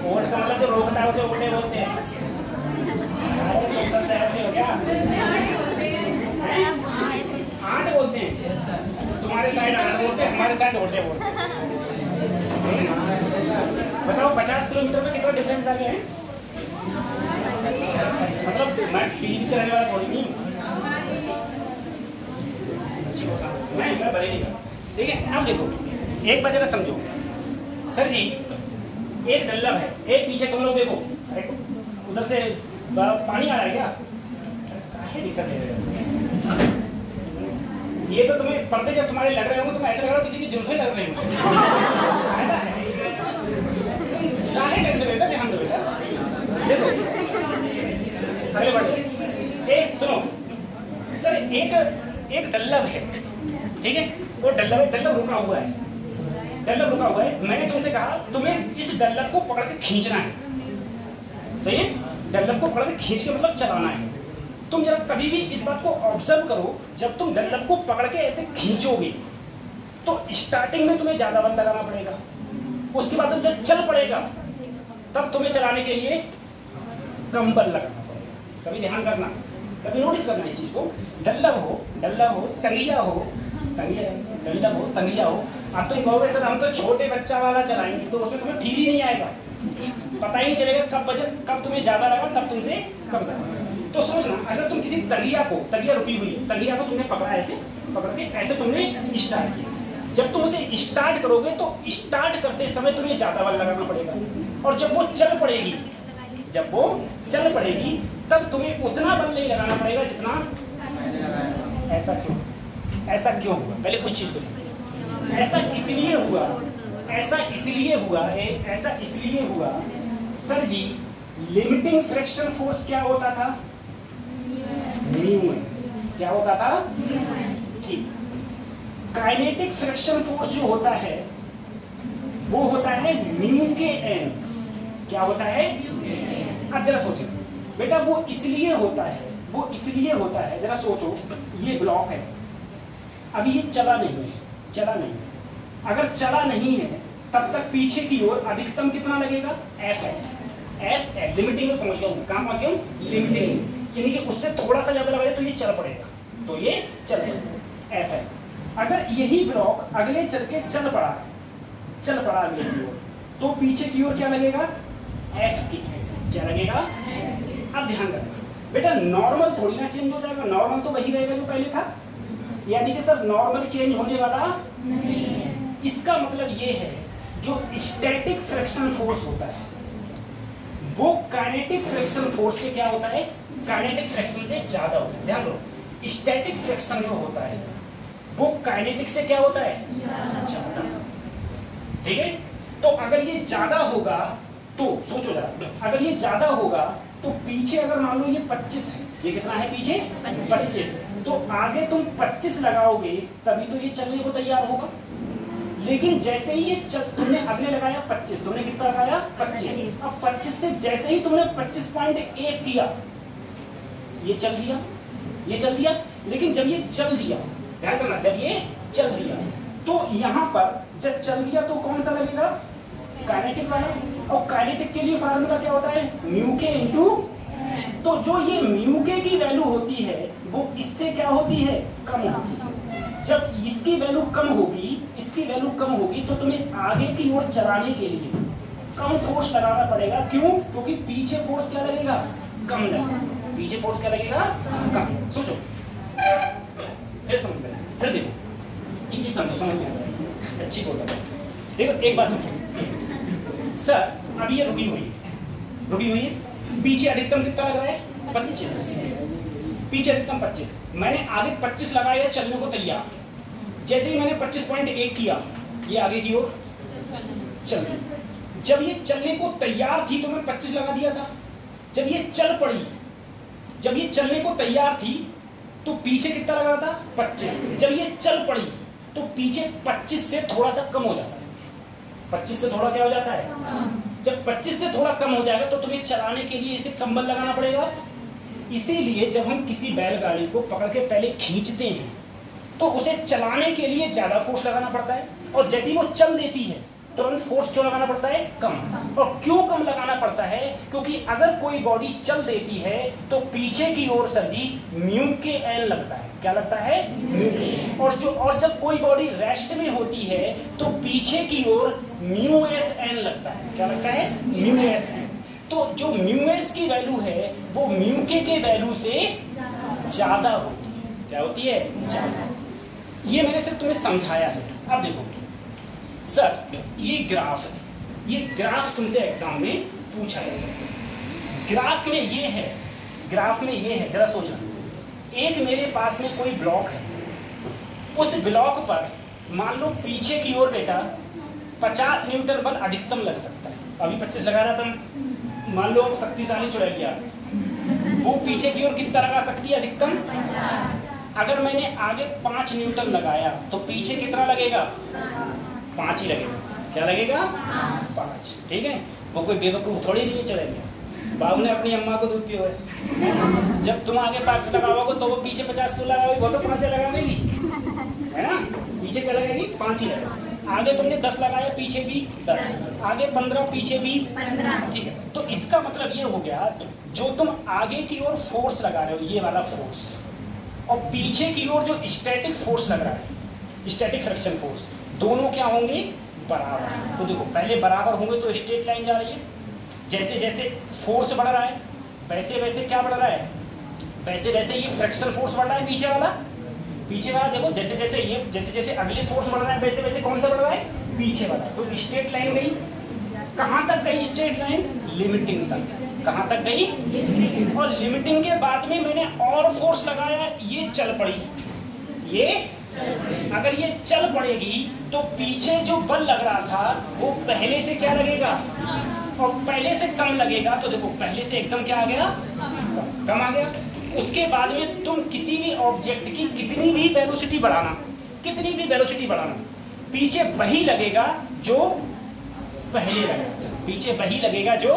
ओंट का मतलब जो रोकता है उसे ओंटे बोलते हैं। अरे तुम सब शहर से हो क्या? आंट बोलते हैं, तुम्हारे साइड आंट बोलते हैं, हमारे साइड ओंटे बोलते हैं। बताओ 50 किलोमीटर में कितना डिफरेंस आ गया है? मतलब मैं पीढ़ी का रहने वाला थोड़ी नहीं हूँ, मैं बरेली का, ठीक है? अब देखो एक बार जरा समझो, सर जी एक डल्लब है, एक पीछे तुम लोग देखो, उधर से पानी आ रहा है क्या? काहे दिक्कत है? ये तो तुम्हें पर्दे जब तुम्हारे लग रहे होंगे तुम ऐसा लग रहा हो किसी की जुल्फे लग रही हो, काहे टेंशन लेता? ध्यान दो बेटा, देखो अगले बढ़े। सुनो सर, एक डल्लब है, ठीक है? वो डल्लब रुका हुआ है, डल्लब रुका हुआ है। मैंने तुमसे कहा तुम्हें इस डल्लब को पकड़ के खींचना है, सही है? डल्लब को पकड़ के खींच के मतलब चलाना है। तुम जरा कभी भी इस बात को ऑब्जर्व करो, जब तुम डल्लब को पकड़ के ऐसे खींचोगे तो स्टार्टिंग में तुम्हें ज्यादा बल लगाना पड़ेगा, उसके बाद जब चल पड़ेगा तब तुम्हें चलाने के लिए कम बल लगाना पड़ेगा। कभी ध्यान करना, कभी नोटिस करना इस चीज को। डल्लब हो तंगिया हो, डल्लब हो तंगिया हो। अब तुम कहोगे सर हम तो छोटे बच्चा वाला चलाएंगे, तो उसमें तुम्हें फील ही नहीं आएगा, पता ही नहीं चलेगा कब तुम्हें ज्यादा लगा कब तुमसे कम लगा। तो सोचना, अगर तुम किसी तंगिया रुकी हुई है, तंगिया को तुमने पकड़ा, ऐसे पकड़ के ऐसे तुमने स्टार्ट किया, जब तुम उसे स्टार्ट करोगे तो स्टार्ट करते समय तुम्हें ज्यादा बल लगाना पड़ेगा, और जब वो चल पड़ेगी जब वो चल पड़ेगी तब तुम्हें उतना बल नहीं लगाना पड़ेगा जितना। ऐसा क्यों? ऐसा क्यों हुआ? पहले कुछ चीज को ऐसा इसलिए हुआ, ऐसा इसलिए हुआ है, ऐसा इसलिए हुआ सर जी, लिमिटिंग फ्रिक्शन फोर्स क्या होता था? म्यू। क्या होता था? ठीक। काइनेटिक फ्रिक्शन फोर्स जो होता है वो होता है म्यू के एन। क्या होता है? अब जरा सोचो बेटा, वो इसलिए होता है, वो इसलिए होता है, जरा सोचो, ये ब्लॉक है, अभी ये चला नहीं है, चला नहीं है। अगर चला नहीं है तब तक पीछे की ओर अधिकतम कितना लगेगा? एफ है। एफ है, लिमिटिंग में पहुंच गया। कहां पहुंच गया? लिमिटिंग, यानी कि उससे थोड़ा सा ज्यादा लगाए तो ये चल पड़ेगा, तो ये चल पड़ेगा। एफ है। अगर यही ब्लॉक अगले चल के चल पड़ा अगले की ओर, तो पीछे की ओर क्या लगेगा? एफ की। क्या लगेगा? अब ध्यान रखना बेटा, नॉर्मल थोड़ी ना चेंज हो जाएगा, नॉर्मल तो वही रहेगा जो पहले था, यानी कि सर नॉर्मल चेंज होने वाला नहीं है। इसका मतलब ये है जो स्टैटिक फ्रिक्शन फोर्स होता है वो काइनेटिक फ्रिक्शन फोर्स से क्या होता है? काइनेटिक फ्रिक्शन से ज्यादा होता है। ध्यान दो, स्टैटिक फ्रिक्शन जो होता है वो काइनेटिक से क्या होता है? ज्यादा। ठीक है, तो अगर ये ज्यादा होगा तो सोचो जरा, अगर ये ज्यादा होगा तो पीछे अगर मान लो ये 25 है, ये कितना है पीछे? 25, तो आगे तुम 25 लगाओगे तभी तो ये चलने को तैयार होगा। लेकिन जैसे ही ये तुमने अगले लगाया 25, तुमने कितना लगाया? 25। अब 25 से जैसे ही तुमने 25.1 किया, ये चल दिया, ये चल दिया। लेकिन जब ये चल दिया, ध्यान करना, जब ये चल दिया तो यहाँ पर जब चल दिया तो कौन सा लगेगा? काइनेटिक वाला। और काइनेटिक के लिए फार्मूला क्या होता है? म्यू के इनटू। तो जो ये म्यू के की वैल्यू होती है वो इससे क्या होती है? कम होती है। जब इसकी वैल्यू कम होगी, इसकी वैल्यू कम होगी तो तुम्हें आगे की ओर चलाने के लिए कम फोर्स लगाना पड़ेगा। क्यों? क्योंकि पीछे फोर्स क्या लगेगा? कम लगेगा। पीछे फोर्स क्या लगेगा? कम। सोचो, फिर समझ में, फिर देखो, ये चीज समझो, समझ में अच्छी बोल रहा है। देखो एक बात सोचो सर, अभी ये रुकी हुई है, पीछे अधिकतम कितना लग रहा है? 25। पीछे अधिकतम 25, मैंने आगे 25 लगाया चलने को तैयार। जैसे ही मैंने 25.1 किया, ये आगे की ओर चल रही। जब ये चलने को तैयार थी तो मैं 25 लगा दिया था। जब ये चल पड़ी, जब ये चलने को तैयार थी तो पीछे कितना लगा था? 25। जब ये चल पड़ी तो पीछे 25 से थोड़ा सा कम हो जाता है। 25 से थोड़ा क्या हो जाता है? जब 25 से थोड़ा कम हो जाएगा तो तुम्हें चलाने के लिए इसे कम बल लगाना पड़ेगा। इसीलिए जब हम किसी बैलगाड़ी को पकड़ के पहले खींचते हैं तो उसे चलाने के लिए ज्यादा फोर्स लगाना पड़ता है, और जैसे ही वो चल देती है तुरंत फोर्स क्यों लगाना पड़ता है? कम। और क्यों कम लगाना पड़ता है? क्योंकि अगर कोई बॉडी चल देती है तो पीछे की ओर सर जी म्यू के एन लगता है। क्या लगता है? म्यू के। और जब कोई बॉडी रेस्ट में होती है तो पीछे की ओर म्यू एस एन लगता है। क्या लगता है? Mu S N. तो जो म्यू एस की वैल्यू है वो म्यू के वैल्यू से ज्यादा होती है। क्या होती है? ज्यादा। ये मैंने सिर्फ तुम्हें समझाया है। अब देखो सर, ये ग्राफ है, ये ग्राफ तुमसे एग्जाम में पूछा जा सकता है। ग्राफ में ये है, ग्राफ में ये है, जरा सोचना, एक मेरे पास में कोई ब्लॉक है, उस ब्लॉक पर मान लो पीछे की ओर बेटा 50 न्यूटन बल अधिकतम लग सकता है। अभी 25 लगा रहा था, मान लो शक्तिशाली चुड़ैलिया, वो पीछे की ओर कितना लगा सकती है? अधिकतम। अगर मैंने आगे 5 न्यूटन लगाया तो पीछे कितना लगेगा? 5 ही लगेगा। क्या लगेगा? 5। ठीक है, वो कोई बेवकूफ थोड़ी नहीं चढ़ेगा। बाबू ने अपनी अम्मा को दूध पियो है, जब तुम आगे 5 लगाओगे तो वो पीछे 50 क्यों लगाओगी? वो तो 5 लगाएगी, है ना? पीछे क्या लगेगी? 5 ही लगेगा। आगे तुमने 10 लगाया, पीछे भी 10, आगे 15, पीछे भी 15। ठीक है, तो इसका मतलब ये हो गया, जो तुम आगे की ओर फोर्स लगा रहे हो, ये वाला फोर्स, और पीछे की ओर जो स्टैटिक फोर्स लग रहा है, स्टैटिक फ्रिक्शन फोर्स, दोनों क्या होंगे? बराबर। तो देखो पहले बराबर होंगे तो स्ट्रेट लाइन जा रही है, जैसे जैसे फोर्स बढ़ रहा है वैसे वैसे क्या बढ़ रहा है? वैसे वैसे ये फ्रिक्शन फोर्स बढ़ रहा है। पीछे वाला देखो, जैसे जैसे अगले फोर्स बढ़ रहा है वैसे वैसे कौन सा बढ़ रहा है? पीछे वाला। तो स्ट्रेट लाइन गई, कहाँ तक गई स्ट्रेट लाइन? लिमिटिंग तक। कहाँ तक गई, और लिमिटिंग के बाद में मैंने और फोर्स लगाया, ये चल पड़ी, ये अगर ये चल पड़ेगी तो पीछे जो बल लग रहा था वो पहले से क्या लगेगा, और पहले से कम लगेगा। तो देखो पहले से एकदम क्या आ गया, कम आ गया। उसके बाद में तुम किसी भी ऑब्जेक्ट की कितनी भी वेलोसिटी बढ़ाना, कितनी भी वेलोसिटी बढ़ाना, पीछे वही लगेगा जो पहले लगा था, पीछे वही लगेगा जो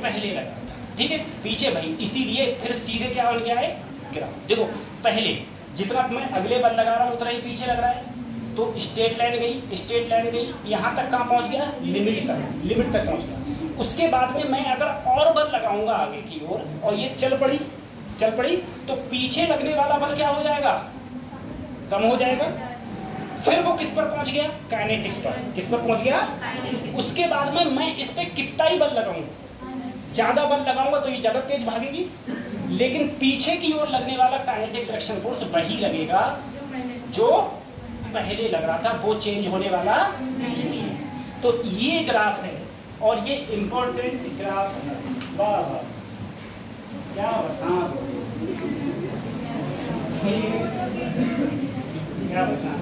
पहले लगा था, ठीक है, पीछे वही। इसीलिए फिर सीधे क्या बन गया है, ग्राफ। देखो पहले जितना मैं अगले बल लगा रहा हूँ उतना ही पीछे लग रहा है, तो स्ट्रेट लाइन गई, स्ट्रेट लाइन गई, यहाँ तक कहाँ पहुँच गया, लिमिट तक, लिमिट तक पहुँच गया। उसके बाद में मैं अगर और बल लगाऊंगा आगे की ओर और ये चल पड़ी, चल पड़ी, तो पीछे लगने वाला बल क्या हो जाएगा, कम हो जाएगा। फिर वो किस पर पहुंच गया, काइनेटिक पर, किस पर पहुंच गया। उसके बाद में मैं इस पे कितना ही बल लगाऊंगा, ज्यादा बल लगाऊंगा तो ये ज्यादा तेज भागेगी, लेकिन पीछे की ओर लगने वाला काइनेटिक फ्रिक्शन फोर्स वही लगेगा जो पहले लग रहा था, वो चेंज होने वाला नहीं। तो ये ग्राफ है और ये इंपॉर्टेंट ग्राफ है। वाह वाह क्या बरसात, क्या बरसात।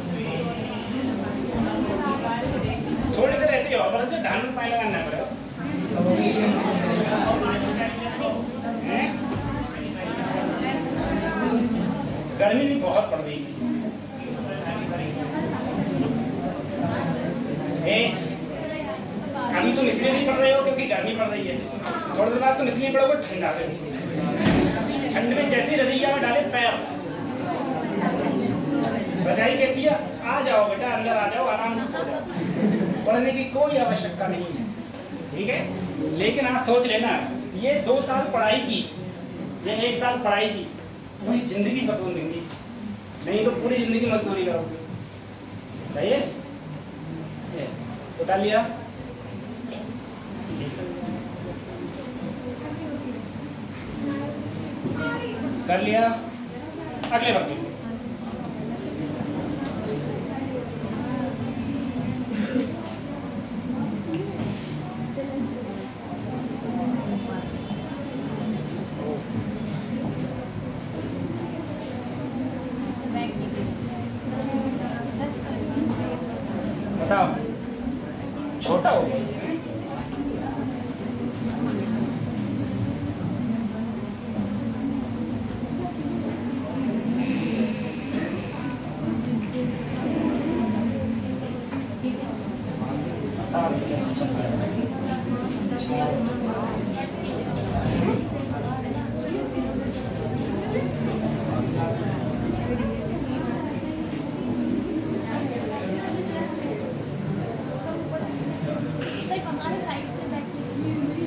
थोड़ी देर ऐसे ही हो, बस धान में पानी लगाना पड़ेगा। गर्मी भी बहुत पड़ रही है। अभी तुम इसलिए नहीं पढ़ रहे हो क्योंकि गर्मी पड़ रही है, थोड़ी देर बाद तुम इसलिए पढ़ोगे ठंडा है। ठंड में जैसे रजैया में डाले पैर, रजाई कहती है आ जाओ बेटा अंदर आ जाओ, आराम से सो जाओ, पढ़ने की कोई आवश्यकता नहीं है, ठीक है। लेकिन आज सोच लेना, ये 2 साल पढ़ाई की, ये 1 साल पढ़ाई की, पूरी जिंदगी सकून देंगी, नहीं तो पूरी जिंदगी मजदूरी करोगे, सही है। उठा लिया, कर लिया, अगले वक्त बताओ, छोटा हो गया।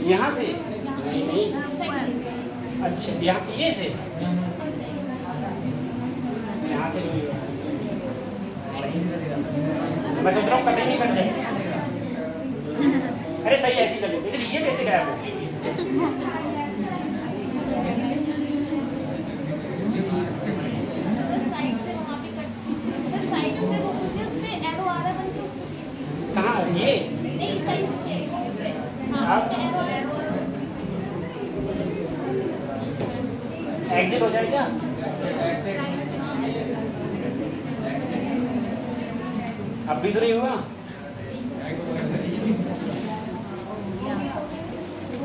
यहाँ से नहीं नहीं, अच्छा यहाँ ये से, यहाँ से नहीं, मैं सोच रहा हूँ कभी नहीं कर जाए। अरे सही ऐसी कर लेते, ये कैसे गया वो, कहाँ ये एग्जिट हो जाएगा। अब भी तो नहीं हुआ,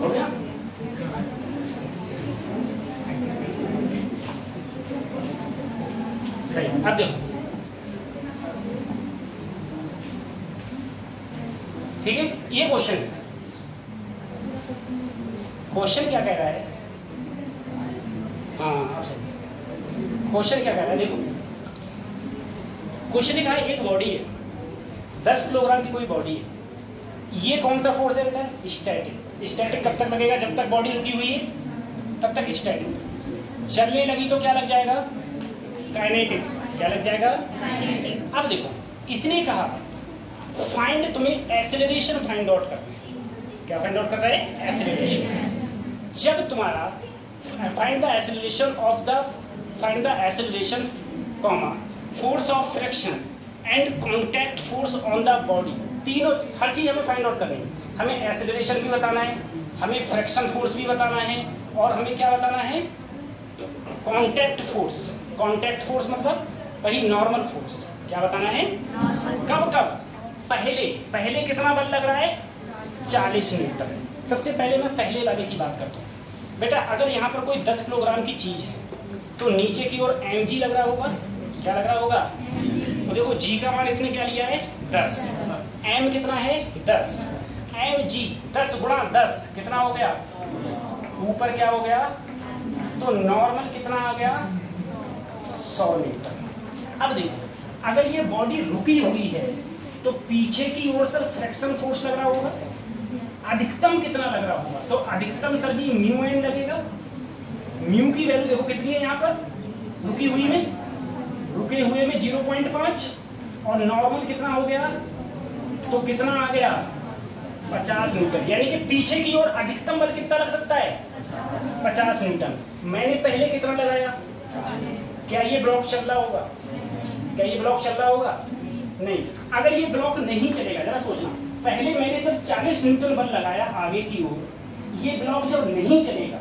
हो गया। सही, अब देखो ठीक है। ये क्वेश्चन क्या कह रहा है, हाँ आप सही, क्वेश्चन क्या कह रहा है, देखो क्वेश्चन ने कहा एक बॉडी है, 10 किलोग्राम की कोई बॉडी है, ये कौन सा फोर्स है बेटा, स्टैटिक। स्टैटिक कब तक लगेगा, जब तक बॉडी रुकी हुई है तब तक स्टैटिक। चलने लगी तो क्या लग जाएगा, काइनेटिक। क्या लग जाएगा, काइनेटिक। अब देखो इसने कहा फाइंड, तुम्हें एक्सेलरेशन फाइंड आउट करना है। क्या फाइंड आउट कर रहा है, एक्सेलरेशन। जब तुम्हारा find the acceleration of the, find the acceleration comma force of friction and contact force on the body, तीनों हर चीज हमें फाइंड आउट करनी है। हमें एक्सेलरेशन भी बताना है, हमें फ्रिक्शन फोर्स भी बताना है और हमें क्या बताना है, कांटेक्ट फोर्स। कांटेक्ट फोर्स मतलब वही नॉर्मल फोर्स। क्या बताना है, कब कब, पहले कितना बल लग रहा है, 40 न्यूटन। सबसे पहले मैं पहले वाले की बात करता हूँ। बेटा अगर यहाँ पर कोई 10 किलोग्राम की चीज है तो नीचे की ओर mg लग रहा होगा। क्या लग रहा होगा, तो देखो g का मान इसने क्या लिया है 10, m कितना है 10, mg 10 गुणा 10 कितना हो गया, ऊपर क्या हो गया, तो नॉर्मल कितना आ गया 100 न्यूटन। अब देखो अगर ये बॉडी रुकी हुई है तो पीछे की ओर सर फ्रिक्शन फोर्स लग रहा होगा, अधिकतम कितना लग रहा होगा, तो अधिकतम सर जी म्यू एन लगेगा। म्यू की वैल्यू देखो कितनी है यहाँ पर, रुके हुए में 0.5 और नॉर्मल कितना हो गया, तो कितना आ गया 50 न्यूटन। यानी कि पीछे की ओर अधिकतम बल कितना लग सकता है 50 न्यूटन। मैंने पहले कितना लगाया, क्या ये ब्लॉक चल रहा होगा, क्या ये ब्लॉक चल रहा होगा, नहीं। अगर ये ब्लॉक नहीं चलेगा, जरा सोचना, पहले मैंने जब 40 न्यूटन बल लगाया आगे की ओर, ये ब्लॉक जब नहीं चलेगा,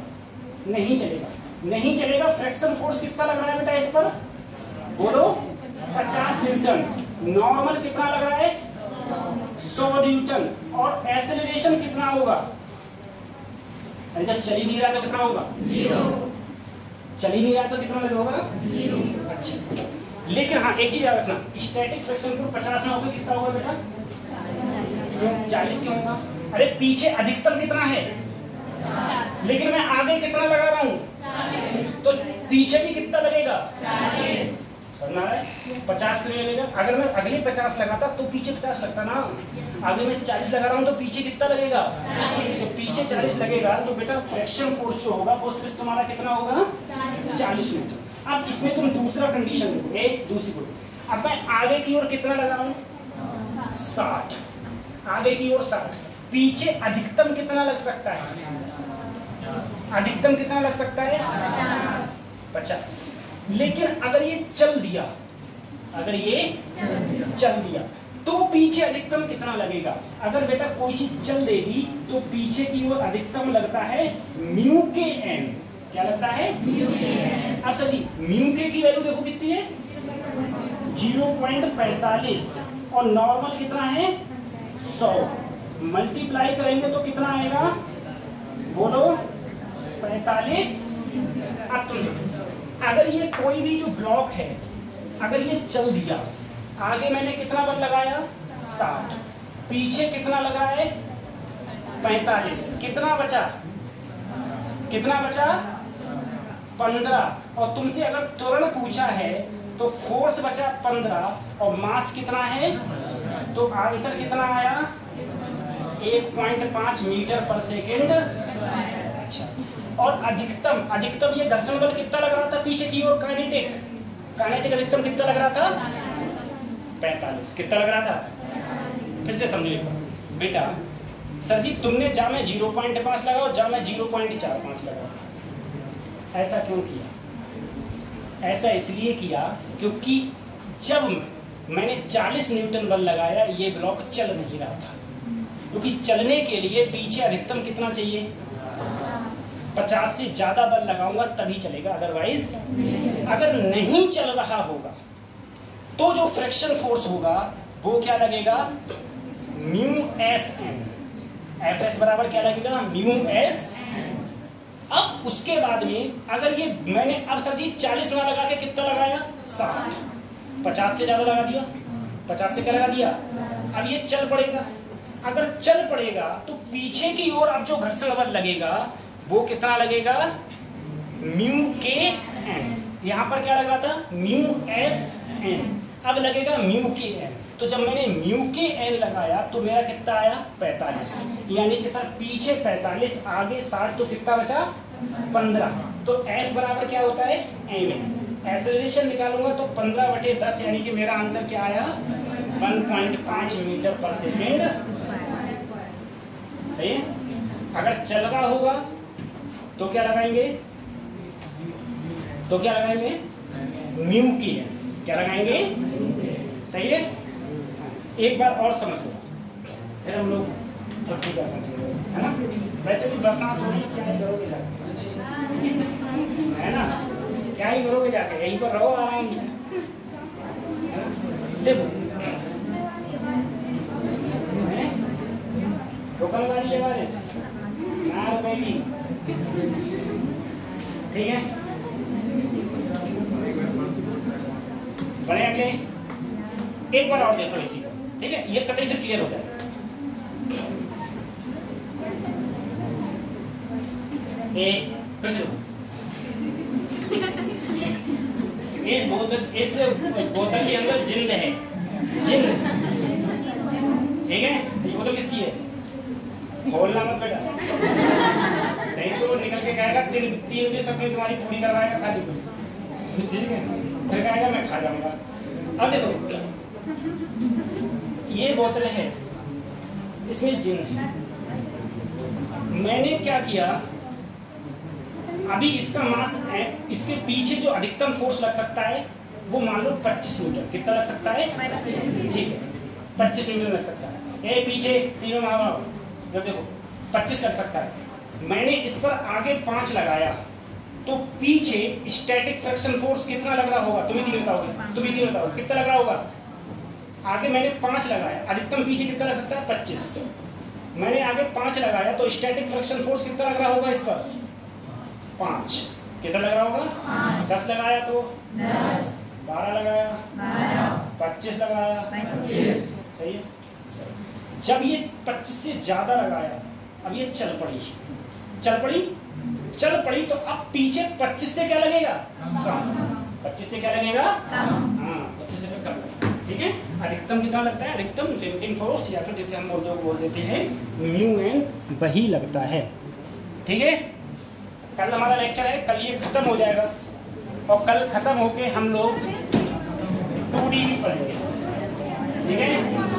फ्रिक्शन फोर्स कितना लग रहा है बेटा इस पर, बोलो 50 न्यूटन। नॉर्मल कितना लग रहा है 100 न्यूटन और एक्सेलरेशन कितना होगा, अरे जब चल ही नहीं रहा तो कितना होगा 0, चल ही नहीं रहा तो कितना होगा 0। अच्छा, लेकिन हाँ एक चीज याद रखना, स्टैटिक फ्रिक्शन फोर्स 50 ना होगा कितना होगा बेटा, 40 क्यों होगा, अरे पीछे अधिकतम कितना है, लेकिन मैं आगे कितना लगा रहा हूँ, तो पीछे भी कितना लगेगा 50 क्यों लगेगा। अगर मैं अगले 50 लगाता तो पीछे 50 लगता ना, आगे मैं 40 लगा रहा हूँ तो पीछे कितना लगेगा, तो पीछे 40 लगेगा, तो बेटा फ्रिक्शन फोर्स जो होगा वो सिर्फ तुम्हारा कितना होगा 40 न्यूटन। अब इसमें तुम दूसरा कंडीशन देखो, एक दूसरी को, अब मैं आगे की ओर कितना लगा रहा हूँ 60, आगे की ओर 60, पीछे अधिकतम कितना लग सकता है, अधिकतम कितना लग सकता है 50। लेकिन अगर ये चल दिया, तो पीछे अधिकतम कितना लगेगा। अगर बेटा कोई चीज चल देगी तो पीछे की ओर अधिकतम लगता है म्यू के एन। क्या लगता है म्यू के एन। अब सर जी म्यू के की वैल्यू देखो कितनी है 0.45 और नॉर्मल कितना है 100, मल्टीप्लाई करेंगे तो कितना आएगा, बोलो 45। अब तुम अगर ये कोई भी जो ब्लॉक है अगर ये चल दिया, आगे मैंने कितना बल लगाया 60, पीछे कितना लगा है 45, कितना बचा 15। और तुमसे अगर त्वरण पूछा है तो फोर्स बचा 15 और मास कितना है, तो आंसर कितना आया 1.5 मीटर पर सेकेंड। अच्छा, और अधिकतम ये घर्षण बल कितना लग रहा था पीछे की ओर, काइनेटिक अधिकतम कितना लग रहा था 45, कितना लग रहा था। फिर से समझो एक बार बेटा, सर जी तुमने जा में 0.5 लगाओ, जा में 0.45 लगाओ, ऐसा क्यों किया, ऐसा इसलिए किया क्योंकि जब मैंने 40 न्यूटन बल लगाया ये ब्लॉक चल नहीं रहा था, क्योंकि चलने के लिए पीछे अधिकतम कितना चाहिए 50 से ज्यादा बल लगाऊंगा तभी चलेगा, अदरवाइज अगर नहीं चल रहा होगा तो जो फ्रिक्शन फोर्स होगा वो क्या लगेगा mu S N, F S बराबर क्या लगेगा म्यू एस। अब उसके बाद में अगर ये मैंने अब सर जी 40 ना लगा के कितना लगाया 60, 50 से ज्यादा लगा दिया, 50 से क्या लगा दिया, अब ये चल पड़ेगा, अगर चल पड़ेगा तो पीछे की ओर अब जो घर्षण बल लगेगा वो कितना लगेगा म्यू के एन, यहाँ पर क्या लग रहा था म्यू एस एन, अब लगेगा म्यू के एन। तो जब मैंने म्यू के एन लगाया तो मेरा कितना आया 45, यानी कि सर पीछे 45 आगे 60, तो कितना बचा 15। तो एफ बराबर क्या होता है एम एन, एक्सेलरेशन निकालूंगा तो 15/10, यानी कि मेरा आंसर क्या आया 1.5 मीटर पर सेकेंड। सही है। अगर चल रहा होगा तो क्या लगाएंगे, म्यू की है, क्या लगाएंगे, सही है। एक बार और समझ लो, फिर हम लोग छुट्टी कर सकते हो, है ना। वैसे भी बरसात हो रही है, क्या ही करोगे जाके, है ना, क्या ही करोगे जाके, यहीं पर रहो आराम से। देखो रुकने वाली है बारिश ना रुकेगी, ठीक है। बढ़े अगले एक बार और देखो इसी को, ठीक है, ये कतई फिर क्लियर हो जाए। फिर से इस बोतल के अंदर जिंद है, जिंद, ठीक है। ये बोतल किसकी है? खोलना मत बेटा, नहीं तो निकल के कहेगा 3 भी सबने तुम्हारी पूरी करवाएगा खाली, ठीक है, फिर कहेगा मैं खा जाऊंगा। अब देखो ये बोतल है, इसमें जिन है, मैंने क्या किया, अभी इसका मास है, इसके पीछे जो अधिकतम फोर्स लग सकता है वो मान लो 25 न्यूटन, कितना लग सकता है? ठीक है, 25 न्यूटन लग सकता है। ये पीछे तीनों माँ जब देखो 25 लग सकता है। मैंने इस पर आगे 5 लगाया तो पीछे स्टैटिक फ्रिक्शन फोर्स कितना लग रहा होगा? तुम ही तीन बताओगे, तुम ही तीन बताओ कितना लग रहा होगा? आगे मैंने 5 लगाया, अधिकतम पीछे कितना लग सकता है? 25। मैंने आगे 5 लगाया तो स्टैटिक फ्रिक्शन फोर्स कितना लग रहा होगा इस पर? 5। कितना लग रहा होगा? 10 लगाया तो 10, 12 लगाया 12, 25 लगाया 25, सही है। जब ये 25 से ज्यादा लगाया, अब ये चल पड़ी, चल पड़ी, चल पड़ी, तो अब पीछे 25 से क्या लगेगा? कम। 25 से क्या लगेगा? हाँ, 25 से फिर कम लगेगा, ठीक है। अधिकतम कितना लगता है? अधिकतम लिमिटिंग फोर्स, या फिर जिसे हम बोल देते हैं म्यू एन, वही लगता है, ठीक है। कल हमारा लेक्चर है, कल ये खत्म हो जाएगा और कल खत्म होके हम लोग 2D भी पढ़ेंगे, ठीक है।